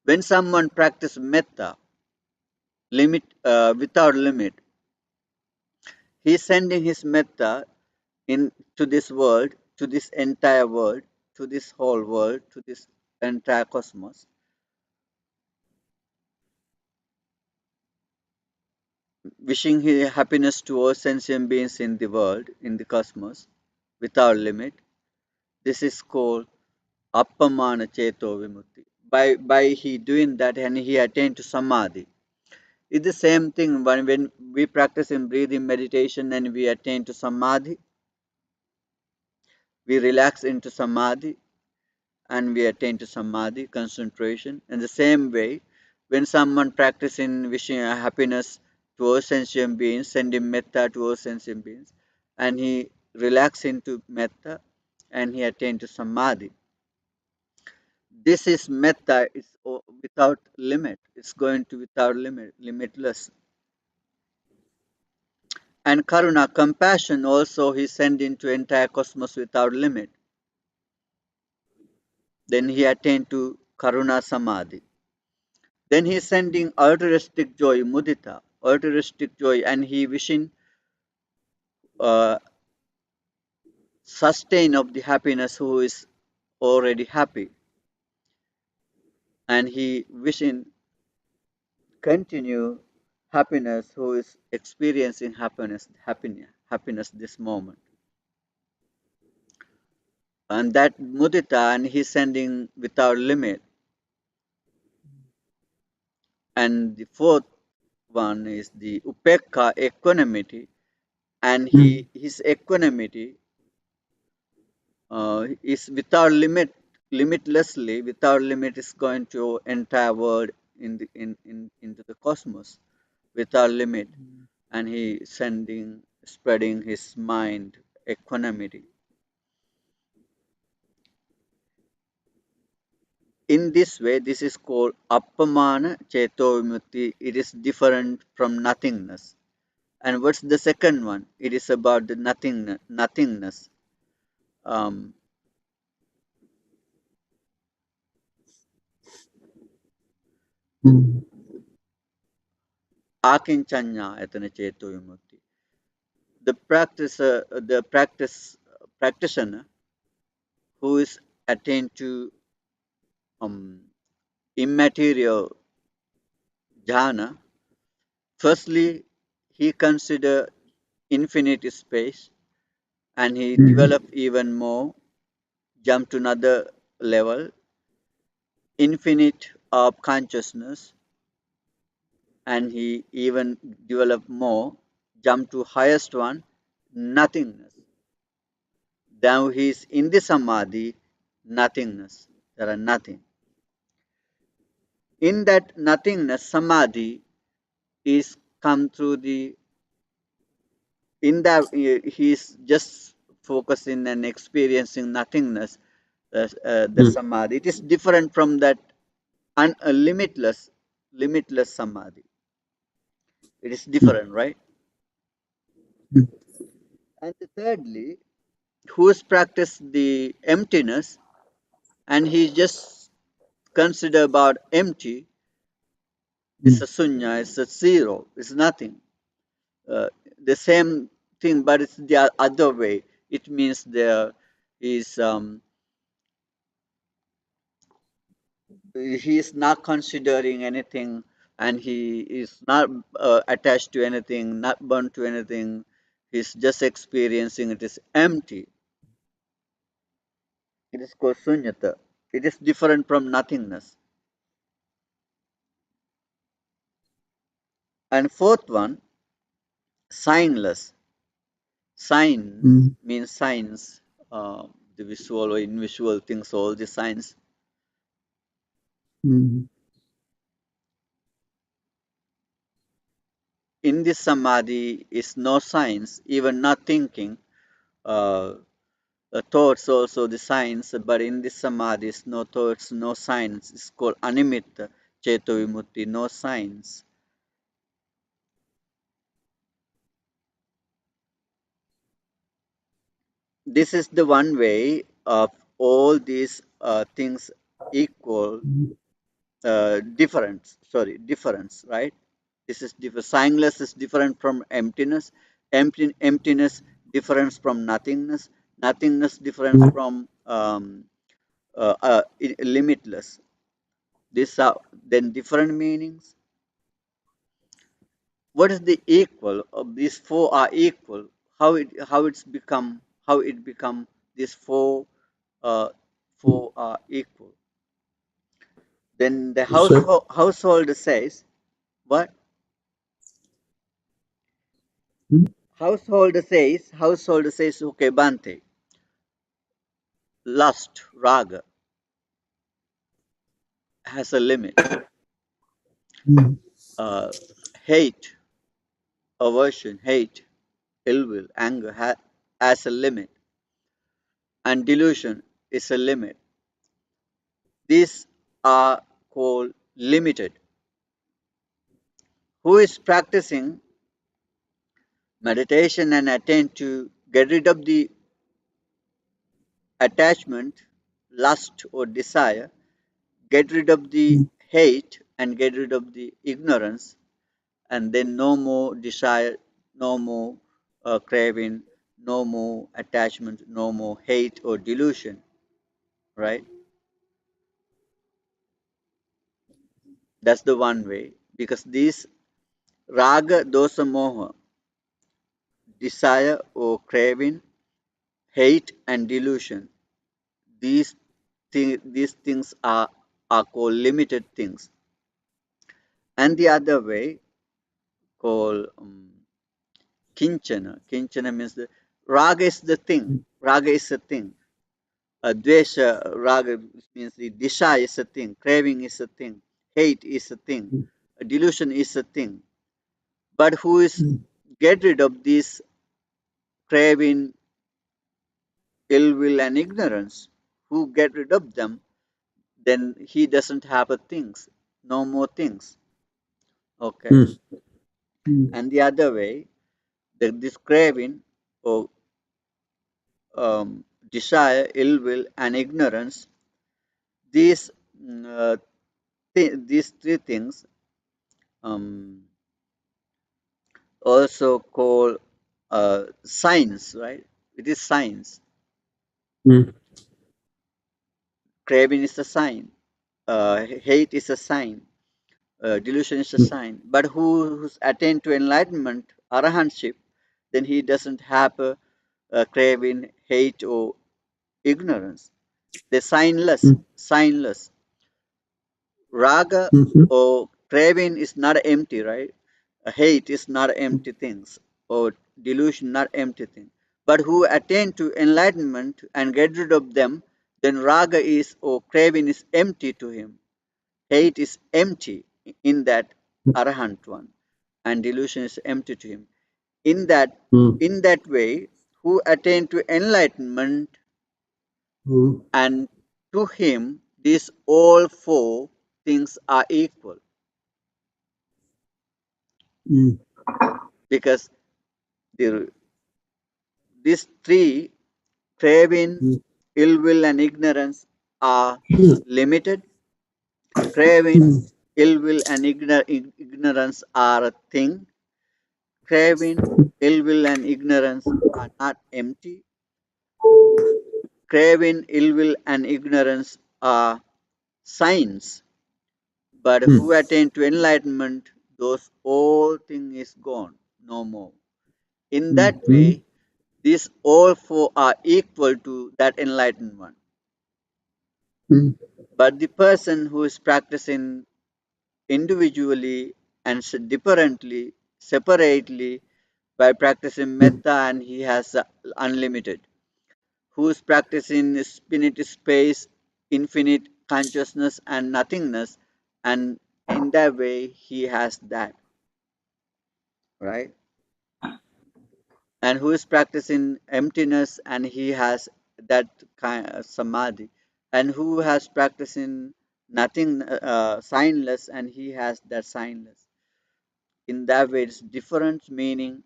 when someone practices metta without limit, he's sending his metta into this world, to this entire world, to this whole world, to this entire cosmos, wishing happiness to all sentient beings in the world, in the cosmos, without limit. This is called appamana cheto vimutti. By he doing that and he attained to samadhi. It's the same thing when we practice in breathing meditation and we attain to samadhi, we relax into samadhi and we attain to samadhi, concentration. In the same way, when someone practicing wishing happiness to all sentient beings, sending metta to all sentient beings, and he relax into metta and he attain to samadhi. This is metta, it's without limit. It's going to without limit, limitless. And karuna, compassion, also he sent into entire cosmos without limit. Then he attained to karuna samadhi. Then he is sending altruistic joy, mudita, altruistic joy, and he wishing uh, sustain of the happiness who is already happy, and he wishing continue happiness who is experiencing happiness this moment. And that mudita, and he's sending without limit. And the fourth one is the upekka, equanimity, and his equanimity is without limit, limitlessly. Without limit is going to entire world into the cosmos without limit, and he sending spreading his mind equanimity. In this way, this is called appamana cheto vimutti. It is different from nothingness. And what's the second one? It is about the nothingness. Um, Akinchanya etana cheto vimutti. The practitioner who is attained to um, immaterial jhana. Firstly, he consider infinite space, and he develop even more, jump to another level, infinite of consciousness, and he even develop more, jump to highest one, nothingness. Now he is in the samadhi, nothingness. There are nothing. In that nothingness, samadhi is come through the in that he is just focusing and experiencing nothingness, the samadhi. It is different from that limitless samadhi. It is different, right? And thirdly, who has practiced the emptiness, and he just consider about empty, it's a sunya, it's a zero, it's nothing. Uh, the same thing, but it's the other way. It means there is he is not considering anything, and he is not attached to anything, not bound to anything. He's just experiencing it is empty. It is called sunyata. It is different from nothingness. And fourth one, signless. Sign means signs, the visual or invisual things, all the signs. In this samadhi is no signs, even not thinking. Uh, thoughts also the signs, but in this samadhi is no thoughts, no signs. It's called animitta cheto vimutti, no signs. This is the one way of all these things equal difference, right? This is different. Signless is different from emptiness. Emptiness difference from nothingness. Nothingness difference from limitless. These are then different meanings. What is the equal of these four are equal? How it become these uh, four are equal? Then the household says what? Household says okay, Bante, lust, raga, has a limit. Uh, hate, aversion, hate, ill will, anger has a limit. And delusion is a limit. These are called limited. Who is practicing meditation and attempt to get rid of the attachment, lust, or desire, get rid of the hate, and get rid of the ignorance, and then no more desire, no more craving, no more attachment, no more hate or delusion, right? That's the one way. Because these raga, dosa, moha, desire or craving, hate, and delusion, these these things are called limited things. And the other way called kinchana. Kinchana means the raga is the thing. Raga is a thing. Dvesha, raga means the desire is a thing. Craving is a thing. Hate is a thing. Delusion is a thing. But who is get rid of this craving, ill will, and ignorance? Who get rid of them? Then he doesn't have a things. No more things. Okay. And the other way, this craving or desire, ill will, and ignorance, these these three things um, also called signs, right? It is signs. Craving is a sign. Hate is a sign. Delusion is a sign. But who's attained to enlightenment, arahantship, then he doesn't have a craving, hate, or ignorance. They're signless. Signless. Raga or craving is not empty, right? Hate is not empty things, or delusion not empty thing. But who attain to enlightenment and get rid of them, then raga is or craving is empty to him. Hate is empty in that arahant one, and delusion is empty to him. In that in that way, who attain to enlightenment and to him these all four things are equal because the, these three craving, ill will, and ignorance are limited. Craving, ill will, and ignorance are a thing. Craving, ill will, and ignorance are not empty. Craving, ill will, and ignorance are signs. But who attain to enlightenment, those all thing is gone, no more. In that way, these all four are equal to that enlightened one. But the person who is practicing individually and differently, separately, by practicing metta and he has unlimited, who is practicing infinite space, infinite consciousness and nothingness, and in that way he has that, right? And who is practicing emptiness and he has that kind of samadhi, and who has practicing nothing signless and he has that signless. In that way it's different meaning.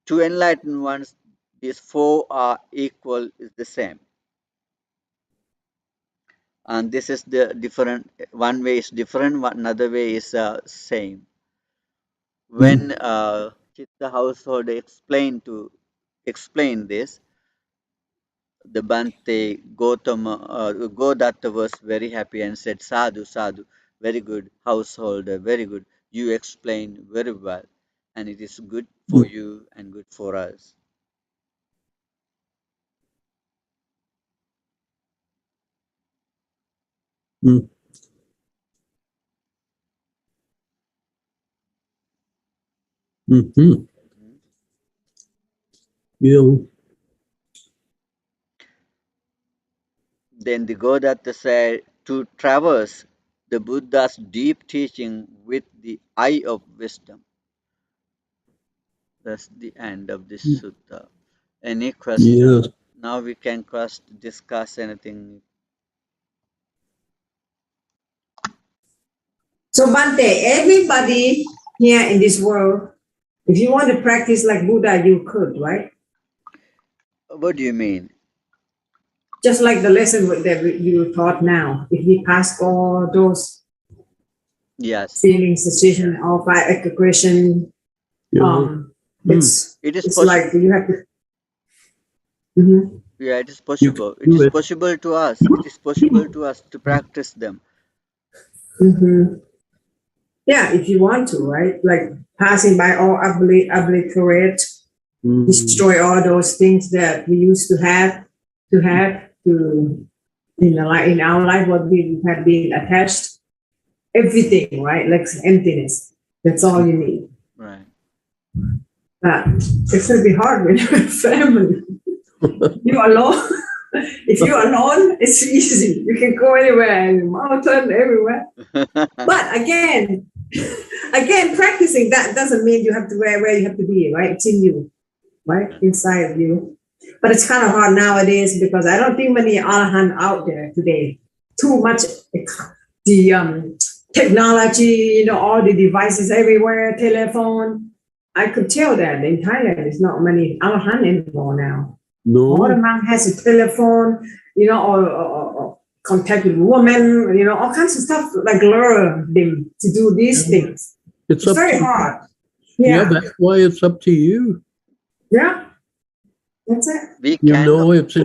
To enlightened ones these four are equal is the same, and this is the different. One way is different, another way is same. When Chitta household explain this, the Bante Gautama, Godatta was very happy and said, Sadhu, Sadhu, very good householder, very good. You explain very well, and it is good for you and good for us. Yeah. Then the Godatta said, to traverse the Buddha's deep teaching with the eye of wisdom. That's the end of this sutta. Any question? Yes. Now we can discuss anything. So Bante, everybody here in this world, if you want to practice like Buddha, you could, right? What do you mean? Just like the lesson that you taught now. If we pass all those Yes. feelings, sensation, all five aggregation, Yeah. it's It is it's possible. like you have to. Mhm. Yeah, it is You can possible. It do is it. possible to us. It is possible to us to practice them. Mhm. Yeah, if you want to, right? Like passing by all obliterate, Mm. destroy all those things that we used to have to in our life what we have been attached, everything, right? Like emptiness. That's all you need. Right. But it's gonna be hard when you're a family. You alone. If you're alone, it's easy. You can go anywhere, mountain, everywhere. But again, practicing that doesn't mean you have to where you have to be, right? It's in you, right? Inside of you. But it's kind of hard nowadays because I don't think many arahant out there today. Too much the technology, all the devices everywhere, telephone. I could tell that in Thailand, there's not many arahant anymore now. All the No. monk has a telephone, or contact with women, all kinds of stuff like lure them to do these things. It's It's up very to hard. Yeah, Yeah, that's why it's up to you. yeah, that's it. We You cannot. know it's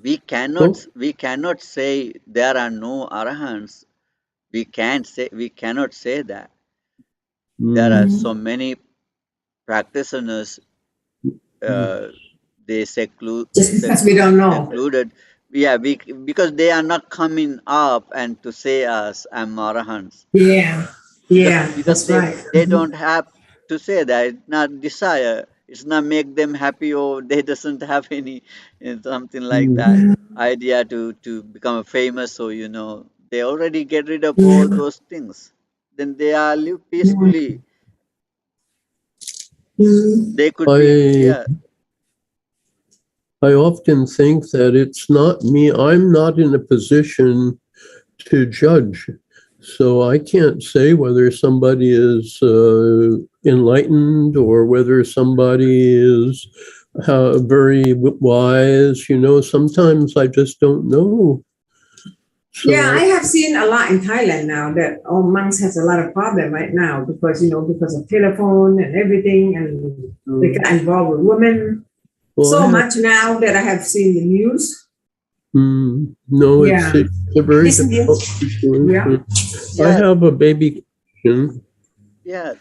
We cannot. We cannot say there are no arahants. We can't say. We cannot say that. There are so many practitioners. Uh, they Just because we don't know. secluded. Yeah, because they are not coming up and to say us, I'm arahants. Yeah, because yeah, because that's they right. they don't have to say that. It's not desire. It's not make them happy, or they doesn't have any something like that idea to become famous. So they already get rid of all Mhm. those things. Then they are live peacefully. Mhm. They could be, I yeah. I often think that it's not me. I'm not in a position to judge. So I can't say whether somebody is enlightened or whether somebody is very wise. Sometimes I just don't know. Yeah, I So, have seen a lot in Thailand now that all monks has a lot of problem right now because of telephone and everything, and they get involved with women well, so much now that I have seen the news. no, it's Yeah, a very isn't it? difficult Yeah. situation. I Yeah, have a baby question. yeah,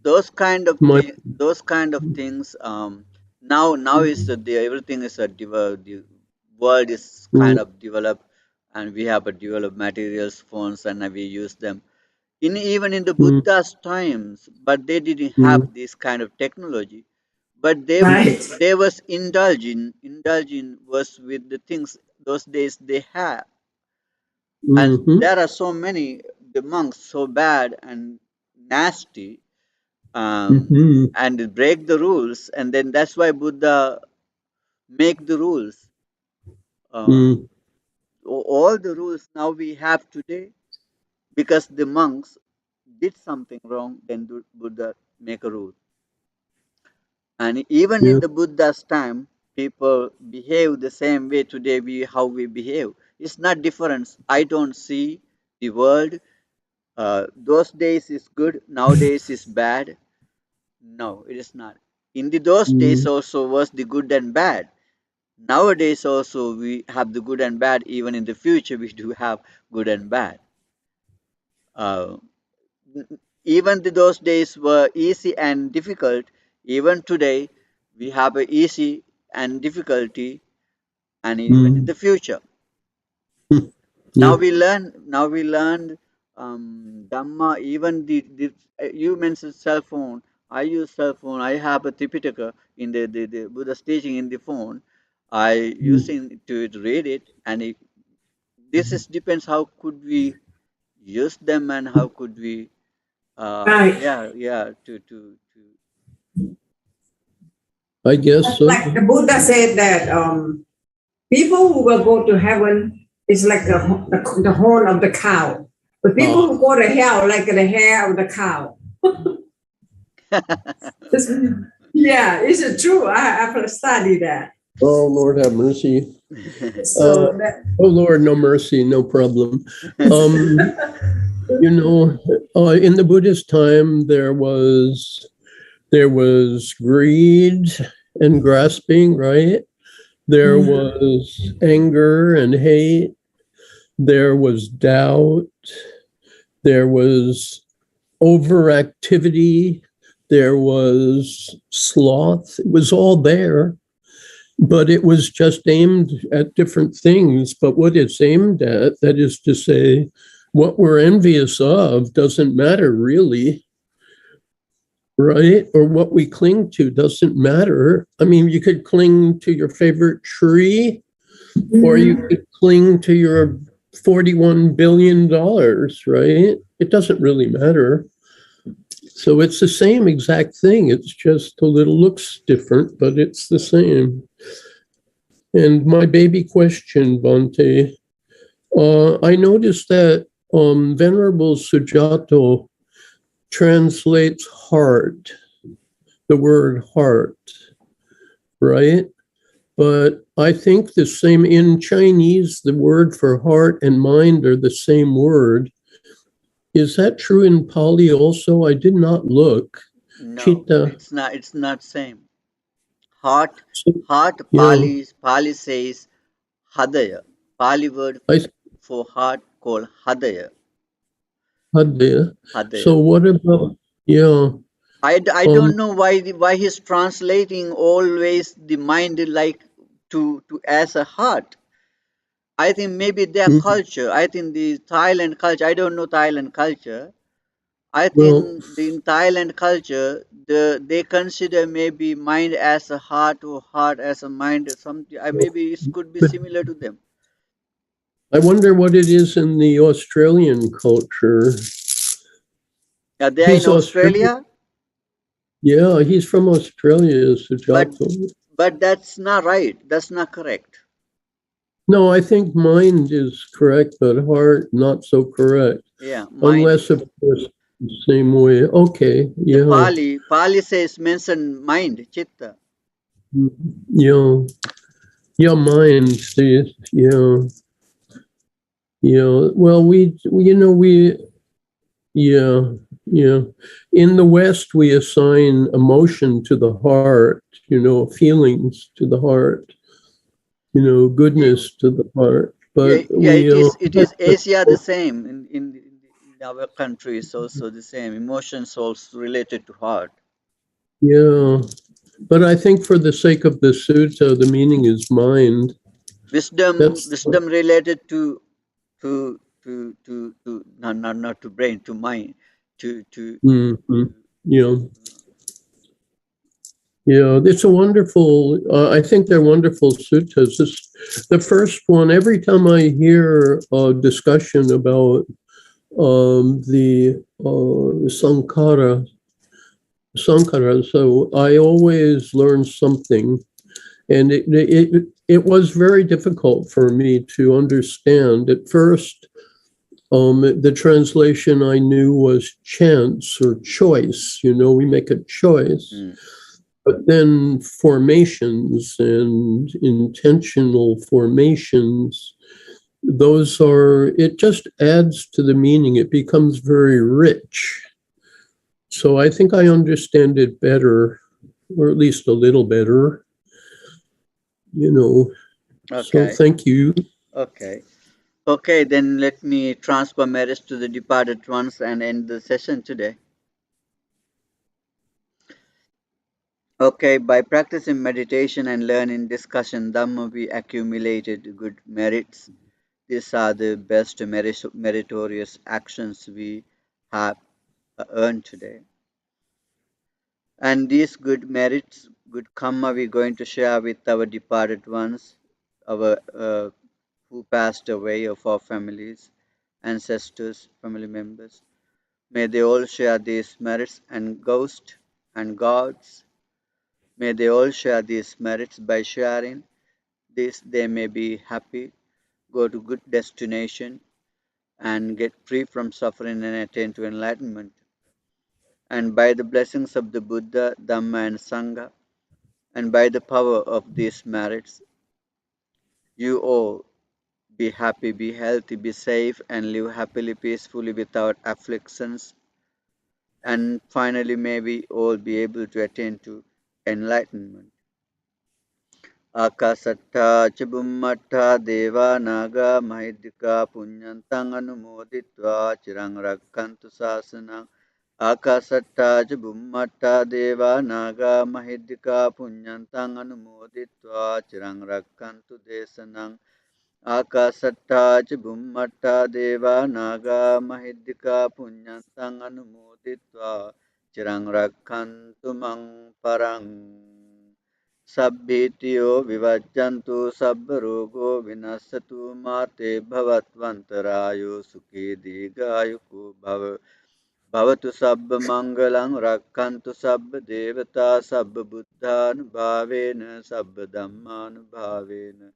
those kind of My things. Now is everything is the world is kind mm, of developed, and we have a developed materials, phones, and we use them. Even in the mm, Buddha's times, but they didn't mm, have this kind of technology. But Right. they was indulging was with the things those days they had, and mhm, there are so many the monks so bad and nasty, mhm, and they break the rules, and then that's why Buddha make the rules. Uh, mm, all the rules now we have today because the monks did something wrong, then Buddha make a rule. And even in yeah, the Buddha's time, people behave the same way today how we behave. It's not difference. I don't see the world. Those days is good. Nowadays is bad. No, it is not. In those days mm, also was the good and bad. Nowadays also we have the good and bad. Even in the future we do have good and bad. Uh, Even those days were easy and difficult. Even today we have a easy and difficulty, and even in mm, the future. yeah, Now we learn Dhamma. Even you mentioned cell phone. I use cell phone. I have a Tipitaka in the Buddha's teaching in the phone. I mm, using to read it, and this is depends how could we use them, and how could we Right. yeah to I guess so. Like the Buddha said that people who will go to heaven is like the horn of the cow. But people who go to hell like the hair of the cow. Yeah, it's true. I've studied that. Oh, Lord have mercy. So Oh, Lord, no mercy, no problem. You know, in the Buddhist time, there was greed and grasping, right? There was anger and hate. There was doubt. There was overactivity. There was sloth. It was all there, but it was just aimed at different things. But what it's aimed at, that is to say, what we're envious of doesn't matter really, right? Or what we cling to doesn't matter. I mean, you could cling to your favorite tree, or you could cling to your $41 billion, right? It doesn't really matter. So it's the same exact thing. It's just a little looks different, but it's the same. And my baby question, Bhante, I noticed that Venerable Sujato translates heart, the word heart, right? But I think the same in Chinese, the word for heart and mind are the same word. Is that true in Pali also? I did not look. No, Chitta. it's not same. Heart, Yeah, Pali says hadaya. Pali word I for heart called hadaya. had there. So Hadaya. what about, yeah, I um, don't know why he's translating always the mind like to as a heart. I think maybe their mm, culture. I think the Thailand culture. I don't know Thailand culture. I well, think in Thailand culture, they consider maybe mind as a heart or heart as a mind or something. Maybe it could be similar to them. I wonder what it is in the Australian culture. Are they in He's Australian. Australia? Yeah, he's from Australia, But Sujato. that's not right. That's not correct. No, I think mind is correct, but heart not so correct. Yeah, mind. Unless, of course, the same way. Okay, The yeah, Pali says mention mind, chitta. yeah, yeah, mind. Yeah, yeah. Well, yeah, yeah. In the West, we assign emotion to the heart, feelings to the heart, Yeah, goodness to the heart. yeah, But yeah. we, It is Asia the same in our countries also the same. Emotions also related to heart. yeah. But I think for the sake of the sutta, the meaning is mind. That's, Wisdom related to not to brain to mind to yeah. Yeah, it's a wonderful, I think they're wonderful suttas. The first one, every time I hear a discussion about the Sankara, so I always learn something. And it was very difficult for me to understand. At first, the translation I knew was chance or choice. We make a choice. mm, But then formations and intentional formations, it just adds to the meaning. It becomes very rich. So I think I understand it better, or at least a little better, So okay, thank you. okay. Okay, then let me transfer matters to the departed ones and end the session today. Okay, by practicing meditation and learning discussion Dhamma, we accumulated good merits. These are the best meritorious actions we have earned today. And these good merits, good karma, we're going to share with our departed ones, our who passed away, of our families, ancestors, family members. May they all share these merits and ghosts and gods. May they all share these merits. By sharing this, they may be happy, go to good destination, and get free from suffering and attain to enlightenment. And by the blessings of the Buddha, Dhamma, and Sangha, and by the power of these merits, you all be happy, be healthy, be safe, and live happily, peacefully, without afflictions. And finally, may we all be able to attain to enlightenment. Akasatta Chibummatta Deva Naga Mahidika Punyantang Anumoditva Chirang Rakkantu Sasanang Akasatta Chibummatta Deva Naga Mahidika Punyantang Anumoditva Chirang Rakkantu Desanang Akasatta Chibummatta Deva Naga Mahidika Punyantang Anumoditva Chirang Rakkantu Mang Parang Sabbhitiyo vivajjantu sabbarogo vinasatu mate bhavatvantarayo sukhi digayuko bhavatu sabba mangalang rakkantu sabba devata sabba buddhan bhavena sabba dhamman bhavena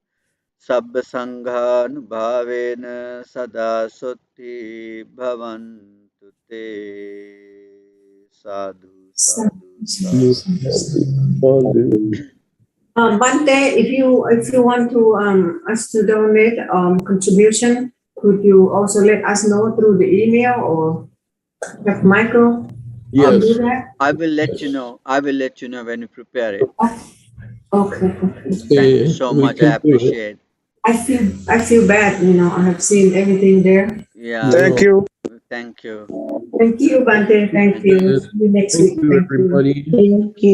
sabba sanghan bhavena sada sotti bhavantu te sadhu sadhu sadhu. Bante, if you want to us to donate contribution, could you also let us know through the email or have Michael do that? I will let you know. I will let you know when you prepare it. Okay. Thank you so much. I appreciate. I feel bad. I have seen everything there. Yeah. Thank you. Thank you. Thank you, Bante. Thank you. See you next week. Thank you, everybody. Thank you.